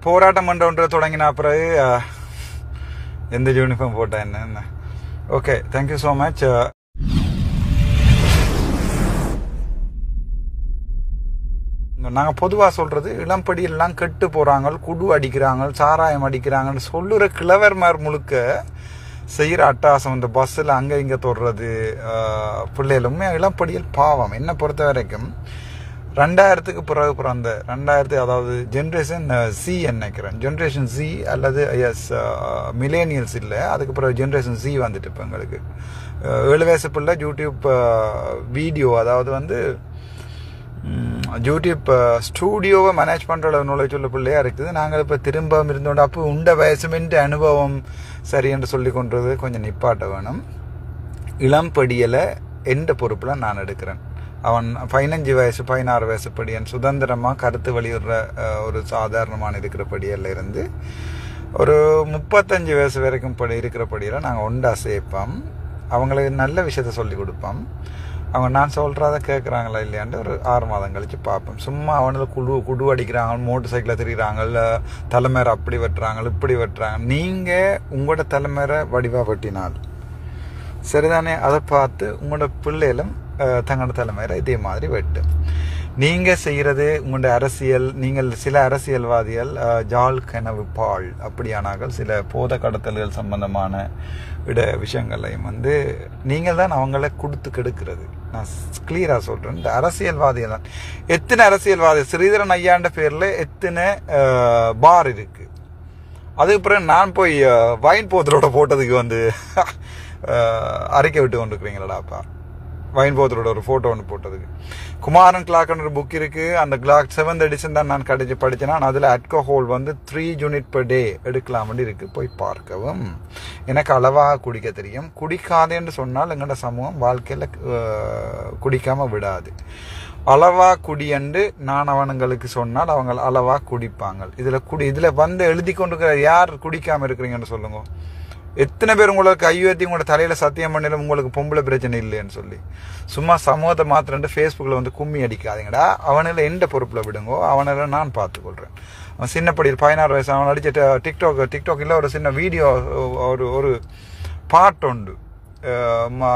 போராட்டம் பண்ற தொடங்கின பிறகு எந்த யூனிஃபார்ம் போட்டா என்ன. Okay, thank you so much. நாங்கள் பொதுவாக சொல்றது இளம்படியெல்லாம் கெட்டு போறாங்க, குடு அடிக்கிறாங்க, சாராயம் அடிக்கிறாங்கன்னு சொல்லுற கிழவர் மாதிரி முழுக்க செய்கிற அட்டாசம். இந்த பஸ்ஸில் அங்கே இங்கே தொடுறது பிள்ளைகளுமே இளம்படியல் பாவம். என்னை பொறுத்த வரைக்கும் 2000க்கு பிறகு பிறந்த 2000 அதாவது ஜென்ரேஷன் சி நினைக்கிறேன், ஜென்ரேஷன் சி அல்லது எஸ் மிலேனியல்ஸ் இல்லை, அதுக்கு பிறகு ஜென்ரேஷன் சி வந்துட்டு இப்போ எங்களுக்கு 7 வயசு பிள்ளை யூடியூப் வீடியோ, அதாவது வந்து யூடியூப் ஸ்டூடியோவை மேனேஜ் பண்ணுற நாலேஜ் உள்ள பிள்ளையா இருக்குது. நாங்கள் இப்போ திரும்ப இருந்தோட அப்போ உண்ட வயசுமென்ற அனுபவம் சரி என்று சொல்லி கொண்டது கொஞ்சம் நிப்பாட்ட வேணும். இளம்படியலை எந்த பொறுப்பில் நான் எடுக்கிறேன். அவன் 15 வயசு 16 வயசு படியன் சுதந்திரமாக கருத்து வெளியிடுற ஒரு சாதாரணமான இருக்கிற படியில் இருந்து ஒரு 35 வயசு வரைக்கும் இருக்கிற படியில் நாங்கள் ஒண்டா சேர்ப்போம். அவங்களுக்கு நல்ல விஷயத்த சொல்லி கொடுப்போம். அவங்க நான் சொல்கிறத கேட்குறாங்களா இல்லையான்ட்டு ஒரு 6 மாதம் கழித்து பார்ப்போம். சும்மா அவனுக்கு குடு அடிக்கிறாங்க, மோட்டர் சைக்கிளில் திரிகிறாங்க, தலைமையை அப்படி வெட்டுறாங்க இப்படி வெட்டுறாங்க. நீங்கள் உங்களோட தலைமையை வடிவாக வெட்டினால் சரிதானே, அதை பார்த்து உங்களோட பிள்ளைகளும் தங்களோட தலைமையில இதே மாதிரி வெட்டு. நீங்கள் செய்கிறது உங்களோட அரசியல். நீங்கள் சில அரசியல்வாதிகள் ஜால் கனவு பால் அப்படியானார்கள் சில போத கடத்தல்கள் சம்பந்தமான விஷயங்களையும் வந்து நீங்கள் தான் அவங்கள கொடுத்து கெடுக்கிறது. நான் கிளியராக சொல்கிறேன், இந்த அரசியல்வாதிகள் தான். எத்தனை அரசியல்வாதி ஸ்ரீதரன் ஐயாண்ட பேரில் எத்தனை பார் இருக்குது. அதுக்கு பிறகு நான் போய் வைன் போத்தலோட போட்டதுக்கு வந்து அறிக்கை விட்டு கொண்டு இருக்கிறீங்களாடாப்பா. வைன் போத்தலோட ஒரு ஃபோட்டோ ஒன்று போட்டதுக்கு. குமாரன் கிளாக்னு ஒரு புக் இருக்குது. அந்த கிளாக் 7th எடிஷன் தான் நான் படித்தேன்னா அதில் ஆல்கஹால் வந்து 3 யூனிட் per day எடுக்கலாம்னு இருக்குது. போய் பார்க்கவும். எனக்கு அளவாக குடிக்க தெரியும். குடிக்காதேன்னு சொன்னால் எங்களோட சமூகம் வாழ்க்கையில் குடிக்காமல் விடாது. அளவா குடியண்டு நான் அவனுங்களுக்கு சொன்னால் அவங்க அளவா குடிப்பாங்க. இதில் வந்து எழுதி கொண்டு யார் குடிக்காமல் இருக்கிறீங்கன்னு சொல்லுங்க. எத்தனை பேர் உங்களுக்கு கையெழுத்தி உங்களோட தலையில் சத்தியம் பண்ணிடும் உங்களுக்கு பொம்பளை பிரச்சனை இல்லைன்னு சொல்லி. சும்மா சமூகத்தை மாத்திரண்டு ஃபேஸ்புக்கில் வந்து கும்மி அடிக்காதீங்கடா. அவனில் எந்த பொறுப்பில் விடுங்கோ, அவனில் நான் பார்த்துக்கொள்கிறேன். அவன் சின்னப்படியில் 16 வயசு அவன் அடிச்ச டிக்டாக்கில் ஒரு சின்ன வீடியோ ஒரு பாட்டு உண்டு.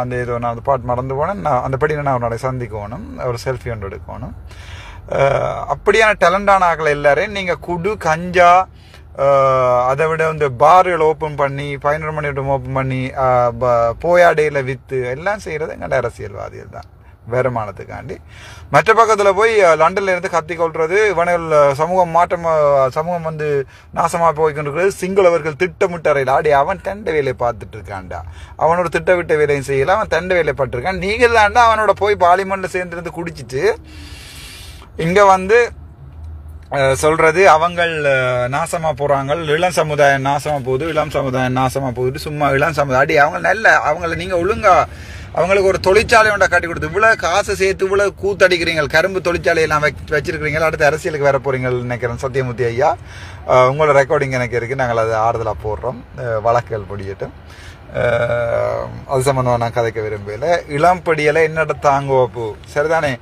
அந்த ஏதோ நான் அந்த பாட்டு மறந்து போனேன். நான் அந்த படியில் நான் அவனோட சந்திக்கணும், ஒரு செல்ஃபி ஒன்று எடுக்கணும். அப்படியான டேலண்டான ஆக்களை எல்லாரையும் நீங்கள் குடு கஞ்சா அதை விட இந்த பார்கள் ஓப்பன் பண்ணி 11 மணி ஓப்பன் பண்ணி போயாடையில் விற்று எல்லாம் செய்கிறது எங்கள் அரசியல்வாதிகள் தான் வருமானத்துக்காண்டி. மற்ற பக்கத்தில் போய் லண்டன்ல இருந்து கத்தி கொள்றது இவனைகள் சமூகம் வந்து நாசமாக போய்கொண்டிருக்கிறது. சிங்களவர்கள் திட்டமிட்டறையில் ஆடி அவன் தண்ட வேலையை பார்த்துட்டு இருக்கான்டா. அவனோட திட்டவிட்ட வேலையும் செய்யல, அவன் தண்ட வேலையை பார்த்துருக்கான். நீங்கள் தாண்டா அவனோட போய் பார்லிமெண்ட்ல சேர்ந்துருந்து குடிச்சிட்டு இங்கே வந்து சொல்றது அவங்கள் நாசமா போறாங்க, இளம் சமுதாயம் நாசமா போகுது, இளம் சமுதாயம் நாசமா போகுது. சும்மா இளம் சமுதாயம் அடி அவங்க நல்ல அவங்கள நீங்க ஒழுங்கா அவங்களுக்கு ஒரு தொழிற்சாலை ஒன்றை கட்டி கொடுத்து இவ்வளவு காசு சேர்த்து இவ்வளவு கூத்தடிக்கிறீங்க, கரும்பு தொழிற்சாலையெல்லாம் வச்சிருக்கிறீங்க. அடுத்து அரசியலுக்கு வர போறீங்கன்னு நினைக்கிறேன். சத்தியமூர்த்தி ஐயா, உங்களோட ரெக்கார்டிங் எனக்கு இருக்கு. நாங்கள் அதை ஆறுதலா போடுறோம். வழக்குகள் படியட்டும். அது சம்பந்தமாக நான் கதைக்க விரும்பல. இளம்படியலை என்னோட தாங்குவப்பு சரிதானே.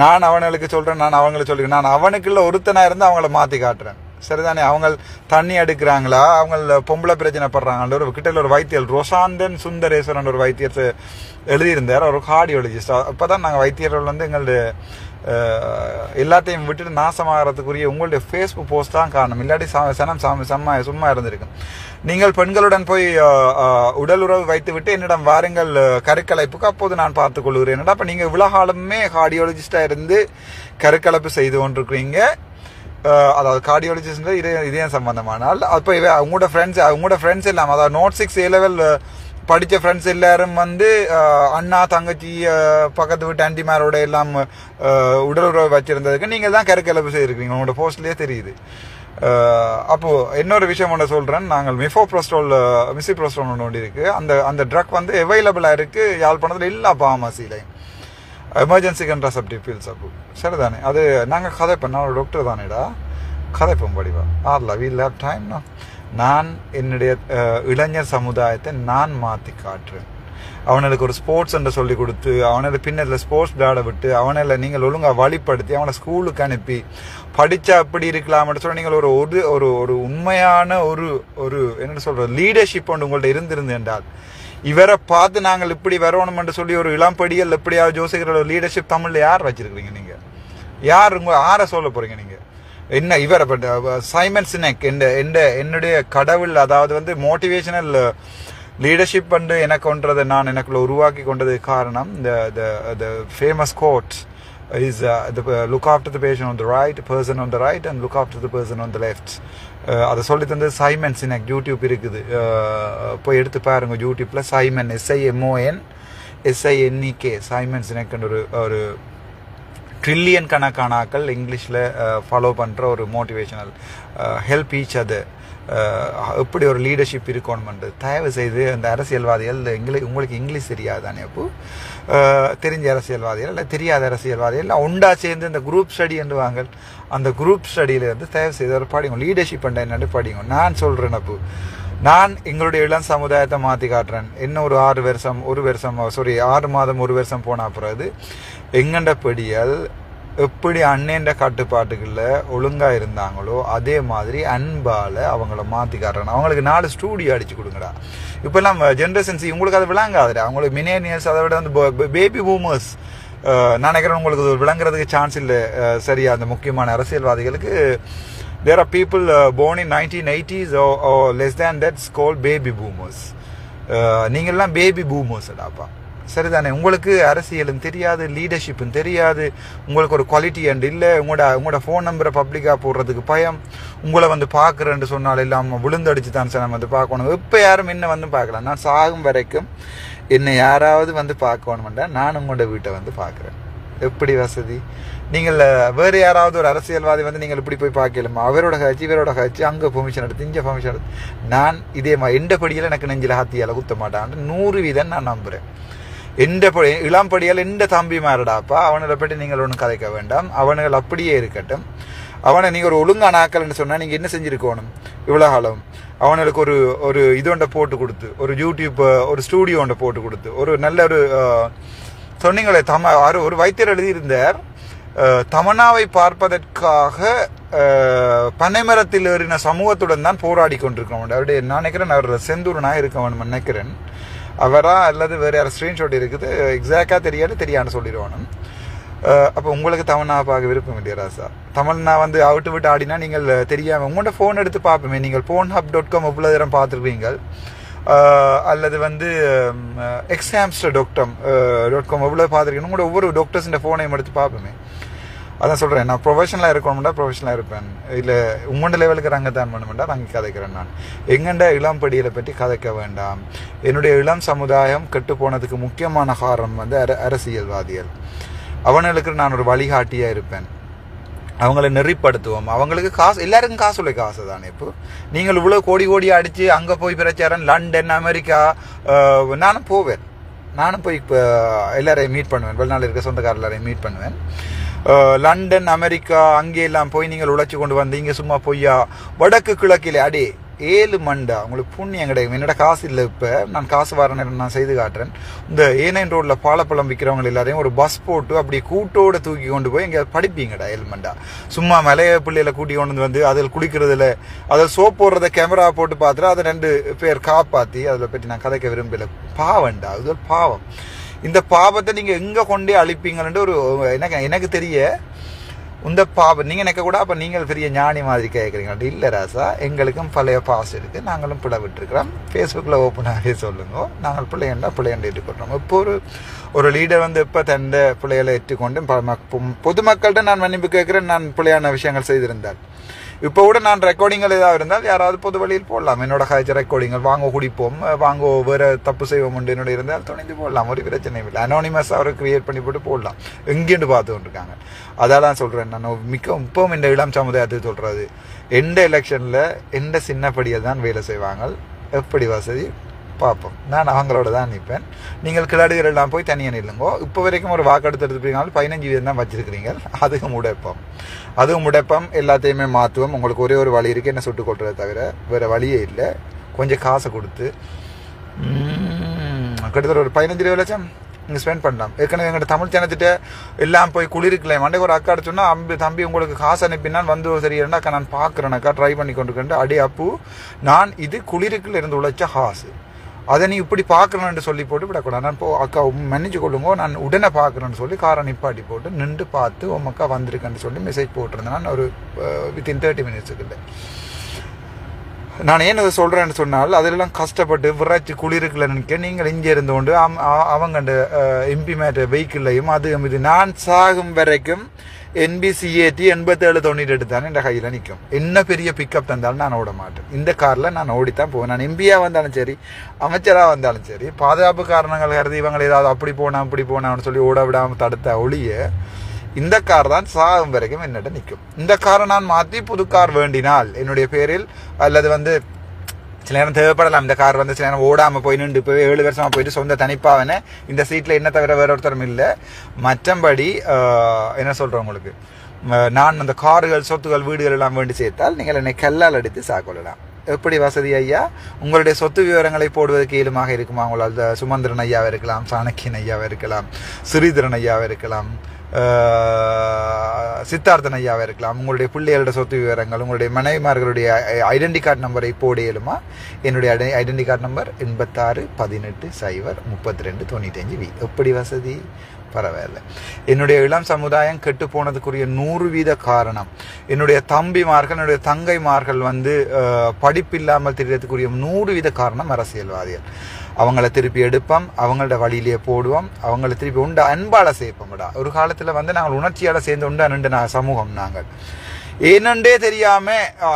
நான் அவனுக்கு சொல்றேன், நான் அவங்களுக்கு சொல்லிக்கிறேன். நான் அவனுக்குள்ள ஒருத்தனா இருந்து அவங்கள மாத்தி காட்டுறேன் சரிதானே. அவங்க தண்ணி எடுக்கிறாங்களா, அவங்க பொம்பளை பிரச்சனை படுறாங்க. ஒரு கிட்ட ஒரு வைத்தியர் ரொசாந்தன் சுந்தரேஸ்வரன் ஒரு வைத்தியர் எழுதியிருந்தார், ஒரு கார்டியாலஜிஸ்ட். அப்பதான் நாங்கள் வைத்தியர்கள் வந்து எங்களுடைய எல்லாத்தையும் விட்டுட்டு நாசமாகறதுக்குரிய உங்களுடைய ஃபேஸ்புக் போஸ்ட் தான் காரணம். இல்லாட்டி சும்மா இருந்திருக்கு. நீங்கள் பெண்களுடன் போய் உடல் உறவு வைத்து விட்டு என்னிடம் வாருங்கள் கருக்கலைப்புக்கு, அப்போது நான் பார்த்துக் கொள்கிறேன். அப்ப நீங்க இவ்வளவு கார்டியாலஜிஸ்டா இருந்து கருக்கலைப்பு செய்து கொண்டிருக்கிறீங்க. அதாவது கார்டியாலஜிஸ்ட் இதே சம்பந்தமானால் அப்போ உங்களோட ஃப்ரெண்ட்ஸ் எல்லாம் அதாவது நோட் 6 A-level படித்த ஃப்ரெண்ட்ஸ் எல்லாரும் வந்து அண்ணா தங்கச்சி பக்கத்து வீட்டு ஆன்டிமாரோட எல்லாம் உடல் உறவு வச்சிருந்ததுக்கு நீங்கள் தான் கருக்கலைப்பு செய்திருக்கீங்க. உங்களோட போஸ்ட்லேயே தெரியுது. அப்போ இன்னொரு விஷயம் ஒன்று சொல்றேன். நாங்கள் மிசிப்ரோஸ்டோல் ஒன்று இருக்கு. அந்த ட்ரக் வந்து அவைலபிளா இருக்கு யாழ்ப்பாணத்தில் எல்லா பார்மசிலையும். எமர்ஜென்சி கன்ட்ராசெப்டிவ் பீல்ஸ் அப்போ சரிதானே. அது நாங்கள் கதை பண்ண ஒரு டாக்டர் தானேடா கதைப்போம் படிவா ஆர்ல வீல் ஹேவ் டைம்னா. நான் என்னுடைய இளைஞர் சமுதாயத்தை நான் மாற்றி காட்டுறேன். அவனுக்கு ஒரு ஸ்போர்ட்ஸ் என்று சொல்லி கொடுத்து அவனை பின்னத்தில் ஸ்போர்ட்ஸ் விளையாட விட்டு அவனை நீங்கள் ஒழுங்காக வழிப்படுத்தி அவனை ஸ்கூலுக்கு அனுப்பி படித்தா அப்படி இருக்கலாம்னு சொல்லி நீங்கள் ஒரு ஒரு ஒரு உண்மையான ஒரு என்ன சொல்கிற லீடர்ஷிப் ஒன்று உங்கள்ட்ட இருந்திருந்து என்றால் இவரை பார்த்து நாங்கள் இப்படி வரணும்னு சொல்லி ஒரு இளம்படியில் எப்படியாவது யோசிக்கிற ஒரு லீடர்ஷிப் தமிழில் யார் வச்சிருக்கிறீங்க நீங்கள்? யார் ஆரை சொல்ல போகிறீங்க நீங்கள்? என்ன இவரை சைமன் சினெக் என்னுடைய கடவுள், அதாவது வந்து மோட்டிவேஷனல் லீடர்ஷிப் வந்து எனக்குன்றதை நான் எனக்குள்ள உருவாக்கி கொண்டது காரணம் the famous quote is look after the person on the right and look after the person on the left. அதை சொல்லி தந்து சைமன் சினெக். யூடியூப் இருக்குது, போய் எடுத்து பாருங்க. யூடியூப்ல சைமன் SIMON SINEK சைமன் சினெக் ஒரு ட்ரில்லியன் கணக்கான ஆக்கள் இங்கிலீஷில் ஃபாலோ பண்ணுற ஒரு மோட்டிவேஷனல் ஹெல்ப் ஈச் அதர். எப்படி ஒரு லீடர்ஷிப் இருக்கணும்ன்றது தயவு செய்து அந்த அரசியல்வாதிகள் உங்களுக்கு இங்கிலீஷ் தெரியாதானே? அப்போ தெரிஞ்ச அரசியல்வாதிகள் இல்லை தெரியாத அரசியல்வாதிகள் எல்லாம் ஒன்றா சேர்ந்து இந்த குரூப் ஸ்டடி என்றுவாங்க. அந்த குரூப் ஸ்டடியில் வந்து தயவு செய்து ஒரு படிங்க, லீடர்ஷிப் என்னென்னு படிங்க. நான் சொல்கிறேன், அப்போ நான் எங்களுடைய இளம் சமுதாயத்தை மாற்றி காட்டுறேன். இன்னும் ஒரு 6 மாதம் 1 வருஷம் போன பிறகு எங்கண்ட படியால் எப்படி அண்ணேண்ட கட்டுப்பாட்டுகளில் ஒழுங்காக இருந்தாங்களோ அதே மாதிரி அன்பால் அவங்கள மாற்றி காட்டுறேன். அவங்களுக்கு 4 ஸ்டூடியோ அடிச்சு கொடுங்கடா. இப்போல்லாம் ஜென்ரேஷன்ஸ் உங்களுக்கு அது விளங்காதுடா. அவங்களுக்கு மில்லேனியல்ஸ், அதை விட வந்து பேபி பூமர்ஸ் நான் நினைக்கிறேன் உங்களுக்கு விளங்குறதுக்கு சான்ஸ் இல்லை. சரியா, அந்த முக்கியமான அரசியல்வாதிகளுக்கு there are people born in 1980s or less than that's called baby boomers. நீங்கள்லாம் பேபி பூமர்ஸ்டாப்பா, சரிதானே? உங்களுக்கு அரசியலும் தெரியாது, லீடர்ஷிப்பும் தெரியாது, உங்களுக்கு ஒரு குவாலிட்டி அண்ட் இல்லை. உங்களோட ஃபோன் நம்பரை பப்ளிக்காக போடுறதுக்கு பயம். உங்களை வந்து பார்க்குறேன்னு சொன்னால் இல்லாமல் விழுந்தடிச்சு தான் சார் நம்ம வந்து பார்க்கணும். இப்போ யாரும் என்ன வந்து பார்க்கலாம். நான் சாகும் வரைக்கும் என்னை யாராவது வந்து பார்க்கணுமெண்டா நான் உங்களோட வீட்டை வந்து பார்க்குறேன். எப்படி வசதி? நீங்கள் வேறு யாராவது ஒரு அரசியல்வாதி வந்து நீங்கள் இப்படி போய் பார்க்கலாமா? அவரோட கட்சி அங்கே பெர்மிஷன் எடுத்து இங்கே பெர்மிஷன் எடுத்து நான் இதே மாதிரி எந்த படியில் எனக்கு நெஞ்சில் ஹத்தியால் குத்த மாட்டான் 100% நான் நம்புகிறேன். இளம்படியால் எந்த தம்பி மாறடாப்பா, அவனை பற்றி நீங்கள் ஒன்றும் கதைக்க வேண்டாம். அவனுகள் அப்படியே இருக்கட்டும். அவனை நீங்கள் ஒரு ஒழுங்கான ஆக்கல்னு சொன்னால் நீங்கள் என்ன செஞ்சுருக்கணும்? இவ்வளோ காலம் அவனுக்கு ஒரு இதோண்ட போட்டு கொடுத்து, ஒரு யூடியூப் ஒரு ஸ்டூடியோ ஒன்றை போட்டு கொடுத்து, ஒரு நல்ல ஒரு சொன்னீங்களே ஒரு வைத்தியர் எழுதியிருந்தார், தமன்னாவை பார்ப்பதற்காக பனைமரத்தில் ஏறின சமூகத்துடன் தான் போராடி கொண்டிருக்கோம். அவருடைய நான் நினைக்கிறேன் அவர் செந்தூரனாக இருக்கவன் நினைக்கிறேன். அவரா அல்லது வேறு யாரும் ஸ்க்ரீன்ஷாட் இருக்குது, எக்ஸாக்டாக தெரியான்னு சொல்லிடுவானும். அப்போ உங்களுக்கு தமன்னா பார்க்க விருப்பம் இல்லையா ராசா? தமன்னா வந்து விட்டு ஆடினா நீங்கள் தெரியாமல் உங்கள்கிட்ட ஃபோன் எடுத்து பார்ப்போமே. நீங்கள் phonehub.com இவ்வளோ தூரம் பார்த்துருப்பீங்க, அல்லது வந்து examster.com எவ்வளோ பார்த்துருக்கீங்க. உங்களோட ஒவ்வொரு டாக்டர்ஸுடைய ஃபோனையும் எடுத்து பார்ப்போமே. அதான் சொல்கிறேன், நான் ப்ரொஃபஷனலாக இருக்கணும்டா ப்ரொஃபஷனலாக இருப்பேன். இல்லை உங்களோட லெவலுக்கு ரங்க தான் பண்ணுமெண்டா ரங்கி கதைக்கிறேன். நான் எங்கண்ட இளம்படிகளை பற்றி கதைக்க வேண்டாம். என்னுடைய இளம் சமுதாயம் கெட்டு போனதுக்கு முக்கியமான காரணம் வந்து அரசியல்வாதிகள். அவங்களுக்கு நான் ஒரு வழிகாட்டியாக இருப்பேன். அவங்கள நெறிப்படுத்துவோம். அவங்களுக்கு காசு, எல்லாருக்கும் காசு உள்ள காசு தானே. இப்போ நீங்கள் இவ்வளோ கோடி அடித்து அங்கே போய் பிரச்சாரம் லண்டன் அமெரிக்கா நானும் போவேன். நானும் போய் இப்போ எல்லாரையும் மீட் பண்ணுவேன். வெளிநாட்டில் இருக்க சொந்தக்காரர் எல்லாரையும் மீட் பண்ணுவேன். லண்டன் அமெரிக்கா அங்கேயெல்லாம் போய் நீங்கள் உழைச்சி கொண்டு வந்து இங்கே சும்மா பொய்யா வடக்கு கிழக்கில் அடே 7 மண்டா உங்களுக்கு புண்ணியம் கிடைக்கும். என்னோட காசு இல்லை. இப்போ நான் காசு வர நேரம் நான் செய்து காட்டுறேன். இந்த A9 ரோட்டில் பாலப்பழம் விற்கிறவங்க எல்லாரையும் ஒரு பஸ் போட்டு அப்படி கூட்டோடு தூக்கி கொண்டு போய் இங்கே படிப்பீங்கடா 7 மண்டா. சும்மா மலைய பிள்ளைகளை கூட்டி கொண்டு வந்து அதில் குளிக்கிறதுல அதில் சோப் போடுறத கேமரா போட்டு பார்த்துட்டு அதை 2 பேர் காப்பாற்றி அதில் பற்றி நான் கதைக்க விரும்பலை. பாவண்டா, அது ஒரு பாவம். இந்த பாவத்தை நீங்கள் எங்கே கொண்டே அழிப்பீங்கன்னு ஒரு எனக்கு தெரிய இந்த பாவம் நீங்கள் நினைக்க கூட. அப்போ நீங்கள் பெரிய ஞானி மாதிரி கேட்குறீங்க. இல்லை ராசா, எங்களுக்கும் பழைய பாஸ் இருக்குது, நாங்களும் பிள்ளை விட்டுருக்கிறோம். ஃபேஸ்புக்கில் ஓப்பனாகவே சொல்லுங்க, நாங்கள் பிள்ளையண்டா ஏற்றுக்கொள்கிறோம். இப்போ ஒரு லீடர் வந்து இப்போ தந்த பிள்ளைகளை ஏற்றுக்கொண்டு பொதுமக்கள்கிட்ட நான் மன்னிப்பு கேட்குறேன். நான் பிள்ளையான விஷயங்கள் செய்திருந்தால் இப்போ கூட நான் ரெக்கார்டிங்கள் ஏதாவது இருந்தால் யாராவது பொது வழியில் போடலாம். என்னோட காய்ச்சல் ரெக்கார்டிங்கள் வாங்க குடிப்போம், வாங்க வேறு தப்பு செய்வோம் உண்டு என்னோட இருந்தால் துணிந்து போடலாம், ஒரு பிரச்சனையும் இல்லை. அனோனிமஸ் அவரை கிரியேட் பண்ணி போட்டு போடலாம். எங்கேன்னு பார்த்து கொண்டிருக்காங்க. அதெல்லாம் சொல்கிறேன் நான். இப்பவும் இந்த இளம் சமுதாயத்துக்கு சொல்கிறது, எந்த எலெக்ஷனில் எந்த சின்னப்படியில் தான் வேலை செய்வாங்க, எப்படி வசதி பார்ப்போம். நான் அவங்களோட தான் நிற்பேன். நீங்கள் கிளாடுகள் எல்லாம் போய் தனியாக நில்லுங்கோ. இப்போ வரைக்கும் ஒரு வாக்கெடுத்து எடுத்துப்பீங்கனாலும் 15 வீதம் தான் வச்சிருக்கிறீங்க. அதுவும் உடைப்பம் எல்லாத்தையுமே மாற்றுவோம். உங்களுக்கு ஒரே ஒரு வழி இருக்குது, என்ன சுட்டு கொட்டுறதை தவிர வேறு வழியே இல்லை. கொஞ்சம் காசை கொடுத்து கிட்டத்தட்ட ஒரு 15-20 லட்சம் நீங்கள் ஸ்பெண்ட் பண்ணலாம். ஏற்கனவே எங்கள்கிட்ட தமிழ் சேனத்திட்ட எல்லாம் போய் குளிருக்கலாம். மண்டே ஒரு அக்கா சொன்னால் தம்பி உங்களுக்கு காசு அனுப்பினால் வந்து சரியா அக்கா நான் பார்க்குறேன் ட்ரை பண்ணி கொண்டு அடி அப்பு நான் இது குளிருக்குள்ள இருந்து உழைச்ச காசு அதை நீ இப்படி பார்க்குறேன்னு சொல்லி போட்டு விடக்கூடாது. நான் அக்கா மன்னிச்சு கொள்ளுங்க நான் உடனே பார்க்குறேன்னு சொல்லி காரை நிப்பாட்டி போட்டு நின்று பார்த்து அக்கா வந்திருக்கேன்னு சொல்லி மெசேஜ் போட்டிருந்தேன். நான் ஒரு வித்தின் 30 மினிட்ஸுக்குள்ள. நான் ஏன் அதை சொல்கிறேன்னு சொன்னால் அதிலெல்லாம் கஷ்டப்பட்டு விரைச்சி குளிருக்குள்ள நிற்க நீங்கள் இங்கே இருந்து கொண்டு அவங்க அந்த இம்பிமேட் வெஹிக்கிள்லையும் அது இது நான் சாகும் வரைக்கும் NBCAT 8798 தானே என் கையில் நிற்கும். என்ன பெரிய பிக்கப் தந்தாலும் நான் ஓட மாட்டேன். இந்த காரில் நான் ஓடித்தான் போவேன். நான் எம்பியாக வந்தாலும் சரி அமைச்சராக வந்தாலும் சரி பாதுகாப்பு காரணங்கள் கருதி இவங்க ஏதாவது அப்படி போனான்னு சொல்லி ஓட விடாமல் தடுத்த ஒளிய இந்த கார் தான் சாகும் வரைக்கும் என்னட்ட நிற்கும். இந்த காரை நான் மாற்றி புது கார் வேண்டினால் என்னுடைய பேரில் அல்லது சில நேரம் தேவைப்படலாம். இந்த கார் சில நேரம் ஓடாமல் போய் நின்று இப்போ 7 வருஷமாக போயிட்டு சொந்த தனிப்பாவன இந்த சீட்டில் என்ன தவிர வேற ஒருத்தரும் இல்லை. மற்றபடி என்ன சொல்கிறேன் உங்களுக்கு நான் அந்த கார்கள் சொத்துகள் வீடுகள் எல்லாம் வேண்டி சேர்த்தால் நீங்கள் என்னை கல்லால் அடித்து சாக்கொள்ளலாம். எப்படி வசதி ஐயா? உங்களுடைய சொத்து விவரங்களை போடுவதற்கு இயலுமாக இருக்குமா? உங்களால் சுமந்திரன் ஐயாவை இருக்கலாம், சாணக்கியன் ஐயாவை இருக்கலாம், ஸ்ரீதரன் ஐயாவை இருக்கலாம், சித்தார்த்தன் ஐயாவை இருக்கலாம். உங்களுடைய பிள்ளைகளோட சொத்து விவரங்கள் உங்களுடைய மனைவிமார்களுடைய ஐடென்டி கார்டு நம்பரை போட இயலுமா? என்னுடைய ஐடென்டி கார்டு நம்பர் 86-18-0-32-95V. எப்படி வசதி? பரவாயில்ல. என்னுடைய இளம் சமுதாயம் கெட்டு போனதுக்குரிய 100% காரணம் என்னுடைய தம்பிமார்கள் என்னுடைய தங்கைமார்கள் படிப்பில்லாமல் தெரியறதுக்குரிய 100% காரணம் அரசியல்வாதிகள். அவங்கள திருப்பி எடுப்போம், அவங்களோட வழியிலேயே போடுவோம், அவங்கள திருப்பி உண்ட அன்பால சேர்ப்போம்டா. ஒரு காலத்தில் நாங்கள் உணர்ச்சியால சேர்ந்து உண்டு சமூகம். நாங்கள் ஏனண்டே தெரியாம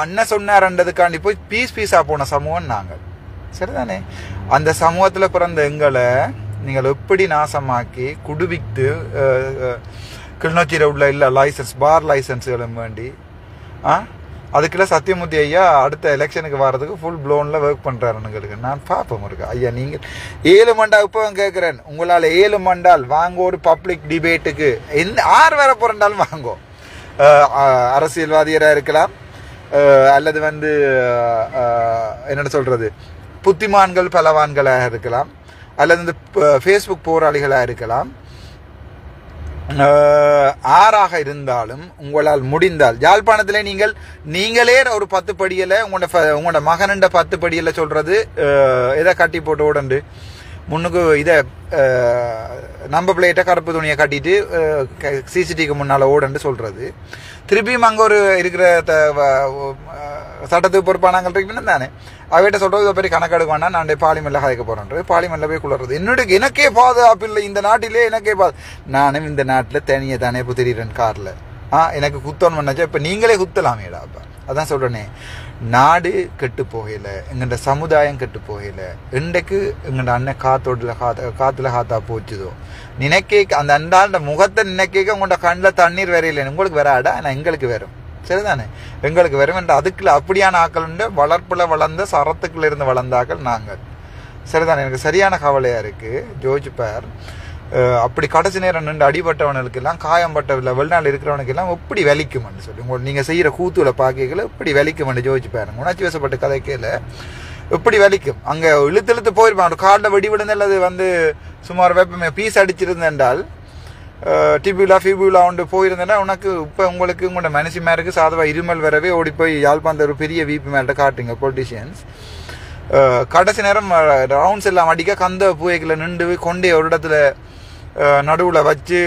அண்ணன் சொன்னார்ன்றதுக்காண்டி போய் பீஸா போன சமூகம் நாங்கள். சரிதானே? அந்த சமூகத்தில் பிறந்த எங்களை நீங்கள் எப்படி நாசமாக்கி குடுவித்து கிளிநொச்சியில் உள்ள இல்லை லைசன்ஸ் பார் லைசன்ஸுகளும் வேண்டி அதுக்கெல்லாம் சத்தியமூர்த்தி ஐயா அடுத்த எலெக்ஷனுக்கு வர்றதுக்கு ஃபுல் ப்ளோனில் ஒர்க் பண்ணுறாருங்களுக்கு நான் பார்ப்போம் இருக்கா. ஐயா நீங்கள் 7 மண்டா இப்போ கேட்குறேன், உங்களால் 7 மண்டால் வாங்க ஒரு பப்ளிக் டிபேட்டுக்கு ஆறு வர போகிறண்டாலும் வாங்கோ. அரசியல்வாதியராக இருக்கலாம் அல்லது என்ன சொல்கிறது புத்திமான்கள் பலவான்களாக இருக்கலாம் அல்லது இந்த ஃபேஸ்புக் போராளிகளாக இருக்கலாம். ஆறாக இருந்தாலும் உங்களால் முடிந்தால் யாழ்ப்பாணத்திலே நீங்களே ஒரு 10 படியில் உங்களோட மகனுண்ட 10 படியில் சொல்றது எதை கட்டி போட்டு ஓடண்டு முன்னுக்கு இதை நம்ப பிளேட்டை கருப்பு துணியை கட்டிட்டு சிசிடிவிக்கு முன்னால் ஓடண்டு சொல்றது. திருப்பியும் அங்கே ஒரு இருக்கிற சட்டத்துக்கு பொறுப்பானாங்கள் இருக்குன்னு தானே அவைகிட்ட சொல்றது இதை பெரிய கணக்கெடுக்க வேணா நான் பார்லிமெண்ட்ல கதைக்க போறேன்றது பார்லிமெண்ட்ல போய் குளறது. எனக்கே பாதுகாப்பு இல்லை இந்த நாட்டிலே, எனக்கே நானும் இந்த நாட்டில் தானே புத்திரன் கார்ல எனக்கு குத்தோன்னு பண்ணாச்சா இப்போ நீங்களே குத்தலாமேடா. அப்ப அதான் சொல்றேனே, நாடு கெட்டு போகல, எங்கள்ட சமுதாயம் கெட்டு போகல. இன்றைக்கு எங்கள்ட அண்ணன் காத்துல காத்தா போச்சுதோ நினைக்கே அந்த அண்டாண்ட முகத்தை நினைக்க உங்களோட கண்ணில் தண்ணீர் வரையில உங்களுக்கு வராடா, நான் எங்களுக்கு வரும். சரிதானே? எங்களுக்கு வரும் என்ற அதுக்குள்ள அப்படியான ஆக்கள் உண்டு. வளர்ப்புல வளர்ந்த சரத்துக்குள்ள இருந்து வளர்ந்தாக்கள் நாங்கள். சரிதானே? எனக்கு சரியான கவலையா இருக்கு. ஜோர்ஜ் பேர் அப்படி கடைசி நேரம் நின்று அடிபட்டவனுக்கு எல்லாம் காயம்பட்ட வெளிநாள் இருக்கிறவனுக்கு எல்லாம் எப்படி வலிக்கும்னு சொல்லி நீங்க செய்யற கூத்துல பாக்கல எப்படி வலிக்கும்னு ஜோதிச்சு பாருங்க. உணர்ச்சி வசப்பட்ட கதைக்கையில எப்படி வலிக்கும். அங்க இழுத்து போயிருப்பான் ஒரு கார்ல வெடி விழுந்தது சுமார் வெப்பமே பீஸ் அடிச்சிருந்தால் டிபியூலா ஒன்று போயிருந்தேன்னா உனக்கு இப்போ உங்களுக்கு உங்களோட மனசு மேருக்கு சாதவா இருமல் வரவே ஓடி போய் யாழ்ப்பாணத்தை ஒரு பெரிய வீப்பு மேல்கிட்ட காட்டுங்க பொலிட்டிஷியன்ஸ். கடைசி நேரம் ரவுண்ட்ஸ் எல்லாம் அடிக்க கந்த பூவைகளை நின்று கொண்டே ஒரு இடத்துல நடுவில் வச்சு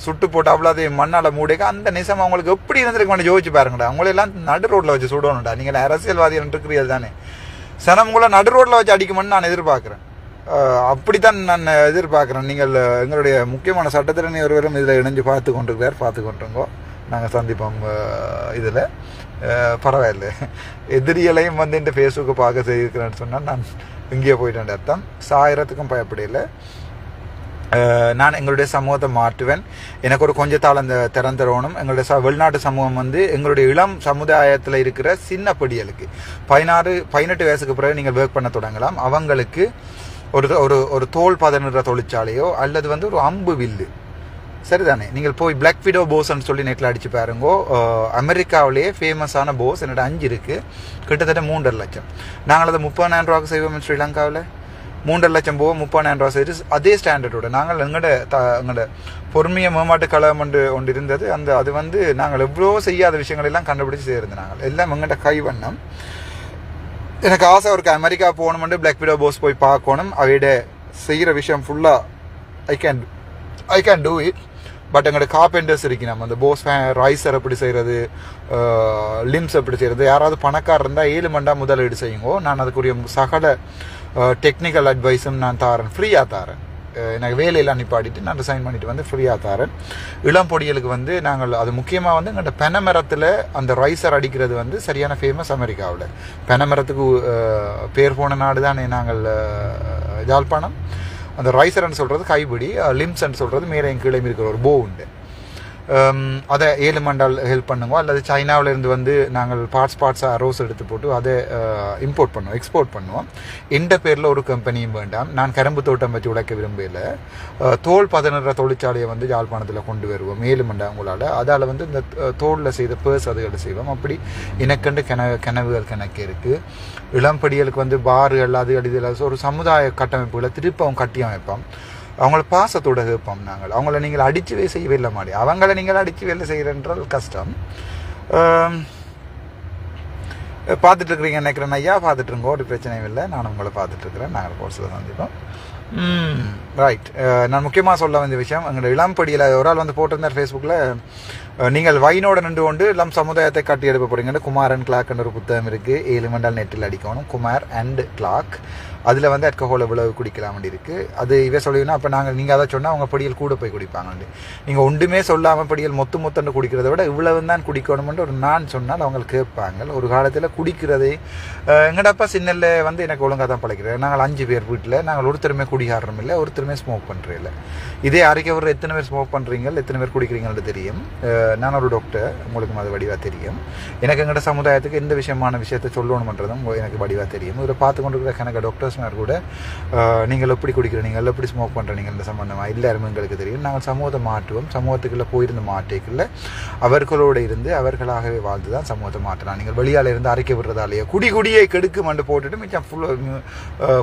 சுட்டு போட்டு அவ்வளோதையும் மண்ணால் மூடிக்க அந்த நிசம் அவங்களுக்கு எப்படி இருந்திருக்கு யோசிச்சு பாருங்கடா. அவங்களெல்லாம் நடு ரோட்டில் வச்சு சுடணும்டா. நீங்கள் அரசியல்வாதிகள் இருக்கிறீர்கள் தானே, சனம் உங்களை நடு ரோட்டில் வச்சு அடிக்குமென்னு நான் எதிர்பார்க்குறேன். அப்படித்தான் நான் எதிர்பார்க்குறேன். நீங்கள் எங்களுடைய முக்கியமான சட்டத்திறனை ஒருவரும் இதில் இணைஞ்சு பார்த்து கொண்டிருங்கோ. நாங்கள் சந்திப்போம் இதில். பரவாயில்லை, எதிரியலையும் இந்த ஃபேஸ்புக்கை பார்க்க செய்திருக்கிறேன்னு சொன்னால் நான் இங்கேயே போயிட்டேன் அர்த்தம். சாயிரத்துக்கும் பயப்படையில் நான் எங்களுடைய சமூகத்தை மாற்றுவேன். எனக்கு ஒரு கொஞ்சத்தால் அந்த திறந்தரணும். எங்களுடைய வெளிநாட்டு சமூகம் எங்களுடைய இளம் சமுதாயத்தில் இருக்கிற சின்ன படிகளுக்கு 16-18 வயசுக்கு பிறகு நீங்கள் ஒர்க் பண்ண தொடங்கலாம். அவங்களுக்கு ஒரு தோல் பதனிடுற தொழிற்சாலையோ அல்லது ஒரு அம்பு வில்லு. சரிதானே? நீங்கள் போய் பிளாக் விடோ போஸ்ன்னு சொல்லி நெட்டில் அடிச்சு பாருங்கோ. அமெரிக்காவிலேயே ஃபேமஸான போஸ் என்னோட 5 இருக்கு, கிட்டத்தட்ட 3.5 லட்சம். நாங்கள் அதை 30,000 ரூபாய்க்கு செய்வோம் ஸ்ரீலங்காவில். 3.5 லட்சம் போக 30,000 ரூபா செய்து அதே ஸ்டாண்டர்டோட நாங்கள் எங்களோட பொறுமைய மேம்பாட்டு கழகம் ஒன்று இருந்தது. அது வந்து நாங்கள் எவ்வளோ செய்யாத விஷயங்கள் எல்லாம் கண்டுபிடிச்சு செய்யிருந்தோம். நாங்கள் எல்லாம் எங்கள்கிட்ட கைவண்ணம். எனக்கு ஆசை ஒரு அமெரிக்கா போகணுமெண்டு பிளாக் விடோ போஸ் போய் பார்க்கணும். அவையிட செய்கிற விஷயம் ஃபுல்லாக I can do it. But எங்களோட கார்பெண்டர்ஸ் இருக்கு. நம்ம அந்த போஸ் ரைசர் எப்படி செய்கிறது, லிம்ஸ் எப்படி செய்கிறது. யாராவது பணக்காரர் இருந்தால் 7 மண்டா முதலீடு செய்யுங்கோ. நான் அதுக்குரிய சகல டெக்னிக்கல் அட்வைஸும் நான் தாரேன், ஃப்ரீயாக தாரேன். எனக்கு வேலையெல்லாம் நிப்பாட்டிட்டு நான் ரிசைன் பண்ணிட்டு வந்து ஃப்ரீயாக தாரேன். இளம் பொடிகளுக்கு வந்து நாங்கள் அது முக்கியமாக வந்து எங்கள்கிட்ட பெனமரத்தில் அந்த ரைசர் அடிக்கிறது வந்து சரியான ஃபேமஸ் அமெரிக்காவில். பெனமரத்துக்கு பேர் போன நாடு தானே நாங்கள் யாழ்ப்பாணம். அந்த ரைசர்ன்னு சொல்கிறது கைபிடி, லிம்ஸ்ன்னு சொல்கிறது மேலே கீழே இருக்கிற ஒரு போ உண்டு. அதை 7 மண்டால் ஹெல்ப் பண்ணுங்க. அல்லது சைனாவிலேருந்து வந்து நாங்கள் பார்ட்ஸாக ரோஸ் எடுத்து போட்டு அதை இம்போர்ட் பண்ணுவோம், எக்ஸ்போர்ட் பண்ணுவோம். எந்த பேரில் ஒரு கம்பெனியும் வேண்டாம். நான் கரும்பு தோட்டம் வச்சு உழைக்க விரும்பல. தோல் பதனிற தொழிற்சாலையை வந்து யாழ்ப்பாணத்தில் கொண்டு வருவோம் 7 மண்டா உங்களால். அதால் வந்து இந்த தோலில் செய்த பேர்ஸ் அதுகளை செய்வோம். அப்படி எனக்கண்டு கனவுகள் கணக்கு இருக்குது. இளம்படிகளுக்கு வந்து பார்கள் அது இதில் ஒரு சமுதாய கட்டமைப்புகளை திருப்பவும் கட்டி அமைப்போம். அவங்கள பாசத்தோட கேட்போம். நாங்கள் அவங்கள நீங்கள் அடித்து செய்யவே இல்லை மாடி, அவங்கள நீங்கள் அடித்து வேலை செய்கிறன்றால் கஷ்டம். பார்த்துட்டு இருக்கிறீங்க நினைக்கிறேன் ஐயா, பார்த்துட்டு இருங்கோ, ஒரு பிரச்சனையும் இல்லை. நான் உங்களை பார்த்துட்டு இருக்கிறேன். நாங்கள் கோர்ஸில் சந்திப்போம். ரைட். நான் முக்கியமாக சொல்ல வேண்டிய விஷயம், எங்களோட இளம்படியில் ஒரு ஆள் வந்து போட்டிருந்தார் ஃபேஸ்புக்கில், நீங்கள் வைனோட நின்று கொண்டு இளம் சமுதாயத்தை கட்டி எழுப்ப போறீங்கன்னு. குமார் அண்ட் கிளாக்னு ஒரு புத்தகம் இருக்குது. 7 மண்டால் நெட்டில் அடிக்கணும், குமார் அண்ட் கிளாக். அதில் வந்து அல்கஹால் எவ்வளவு குடிக்கலாம் வேண்டி இருக்குது. அது இவே சொல்லுவீங்கன்னா அப்போ நீங்கள் அதை சொன்னால் அவங்க படியல் கூட போய் குடிப்பாங்க. நீங்கள் ஒன்றுமே சொல்லாமல் படியல் மொத்தன்னு குடிக்கிறத விட இவ்வளவு தான் குடிக்கணும்னு ஒரு நான் சொன்னால் அவங்க கேட்பாங்க. ஒரு காலத்தில் குடிக்கிறதே எங்கடப்பா சின்னல்ல வந்து எனக்கு ஒழுங்காக தான் பழக்கிறேன். நாங்கள் 5 பேர் வீட்டில் நாங்கள் ஒருத்தருமே குடிகாரம் இல்லை, ஒருத்தருமே ஸ்மோக் பண்ணுறேன் இல்லை. இதே அறிக்கை ஒரு எத்தனை பேர் ஸ்மோக் பண்ணுறீங்க, எத்தனை பேர் குடிக்கிறீங்கன்னு தெரியும். நான் ஒரு டாக்டர், உங்களுக்கு அது வடிவாக தெரியும். எனக்கு எங்கள்ட சமுதாயத்துக்கு எந்த விஷயத்தை சொல்லணுன்றதும் எனக்கு வடிவாக தெரியும். இதில் பார்த்து கொண்டு இருக்கிற கணக்கு டாக்டர்ஸ் கூட நீங்கள் எப்படி குடிக்கிறீங்க, நீங்கள் எப்படி ஸ்மோக் பண்ணுறீங்க இந்த சம்பந்தமாக எல்லாருமே எங்களுக்கு தெரியும். நாங்கள் சமூகத்தை மாற்றுவோம். சமூகத்துக்குள்ளே போயிருந்து மாற்றிக்குள்ள அவர்களோடு இருந்து அவர்களாகவே வாழ்ந்து தான் சமூகத்தை மாற்றலாம். நீங்கள் வெளியால் இருந்து அரைக்க விடுறதாலேயே குடியை கெடுக்கு மண்டு போட்டுட்டு மிச்சம்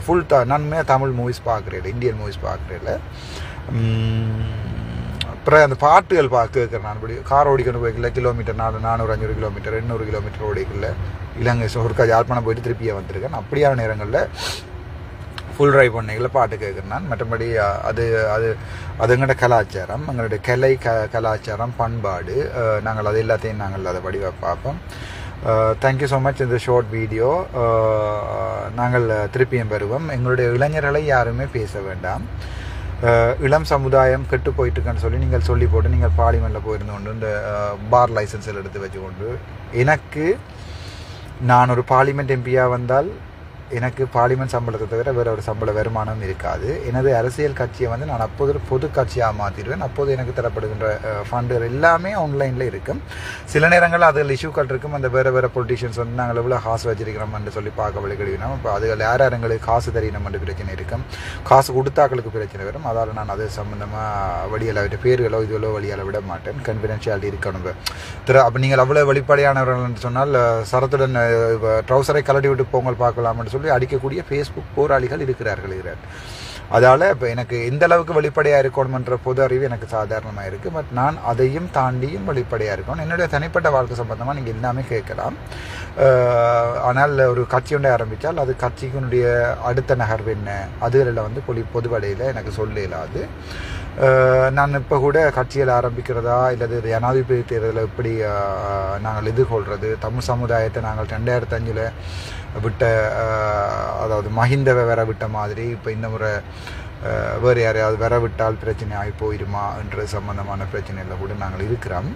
ஃபுல் நன்மையாக தமிழ் மூவிஸ் பார்க்குறேன், இந்தியன் மூவிஸ் பார்க்குறேன். அப்புறம் அந்த பாட்டுகள் கேட்குறேன். நான் இப்படி கார் ஓடிக்கொண்டு போய்க்கல, கிலோமீட்டர் 400-500 கிலோமீட்டர் 800 கிலோமீட்டர் ஓடிக்கல. இலங்கை ஒருக்கா யாழ்ப்பாணம் போயிட்டு திருப்பியாக வந்திருக்கேன். அப்படியான நேரங்களில் ஃபுல் ட்ரைவ் பண்ணிக்கல பாட்டு கேட்குறேன் நான். மற்றபடி அது அது அது எங்களோட கலாச்சாரம், எங்களுடைய கலாச்சாரம் பண்பாடு. நாங்கள் அது எல்லாத்தையும் நாங்கள் அதை வடிவாக பார்ப்போம். Thank you so much. இந்த ஷார்ட் வீடியோ நாங்கள் திருப்பியும் பெறுவோம். எங்களுடைய இளைஞர்களை யாருமே பேச வேண்டாம். இளம் சமுதாயம் கெட்டு போயிட்டுருக்குன்னு சொல்லி நீங்கள் சொல்லி போட்டு நீங்கள் பார்லிமெண்ட்டில் போயிருந்து கொண்டு இந்த பார் லைசன்ஸில் எடுத்து வச்சுக்கொண்டு, எனக்கு நான் ஒரு பார்லிமெண்ட் எம்பியாக வந்தால் எனக்கு பார்லிமெண்ட் சம்பளத்தை தவிர வேறு ஒரு சம்பள வருமானம் இருக்காது. எனது அரசியல் கட்சியை வந்து நான் அப்போது ஒரு பொது கட்சியாக மாற்றிடுவேன். அப்போது எனக்கு தரப்படுகின்ற ஃபண்டுகள் எல்லாமே ஆன்லைனில் இருக்கும். சில நேரங்களில் அதில் இஷ்யூக்கள் இருக்கும். அந்த வேறு பொலிட்டிஷியன்ஸ் வந்து நாங்கள் எவ்வளோ காசு வச்சிருக்கிறோம்னு சொல்லி பார்க்க வழிகழிவினோம். இப்போ அதுகள் யாரெங்களுக்கு காசு தெரியணும்னு பிரச்சனை இருக்கும், காசு கொடுத்தாக்களுக்கு பிரச்சனை வரும். அதால் நான் அது சம்மந்தமாக வழியில் விட்டு பேர்களோ இதுவோ வழியால் விட மாட்டேன். கன்ஃபிடென்ஷியாலிட்டி இருக்கணும். அப்போ நீங்கள் அவ்வளோ வெளிப்படையானவர்கள் சொன்னால் சரத்துடன் ட்ரௌசரை கலட்டி விட்டு போங்கள் பார்க்கலாம்னு சொல்லி அடிக்கக்கூடிய ஃபேஸ்புக் போராளிகள் இருக்கிறார்கள். அதால் இப்போ எனக்கு எந்த அளவுக்கு வெளிப்படையாக இருக்கணும்ன்ற பொது அறிவு எனக்கு சாதாரணமாக இருக்குது. பட் நான் அதையும் தாண்டியும் வெளிப்படையாக இருக்கணும். என்னுடைய தனிப்பட்ட வாழ்க்கை சம்பந்தமாக நீங்கள் எல்லாமே கேட்கலாம். ஆனால் ஒரு கட்சி ஒன்றை ஆரம்பித்தால் அது கட்சிக்குனுடைய அடுத்த நகர்வு என்ன அதுகளில் வந்து பொதுவடையில் எனக்கு சொல்ல இயலாது. நான் இப்போ கூட கட்சியில் ஆரம்பிக்கிறதா இல்லது ஜனாதிபதி தேர்தலில் எப்படி நாங்கள் எதிர்கொள்கிறது, தமிழ் சமுதாயத்தை நாங்கள் 2005 விட்ட, அதாவது மஹிந்தவை வர விட்ட மாதிரி இப்போ இந்த முறை வேறு யாரையாவது வர விட்டால் பிரச்சனை ஆகி போயிடுமா என்ற சம்பந்தமான பிரச்சனையில் கூட நாங்கள் இருக்கிறோம்.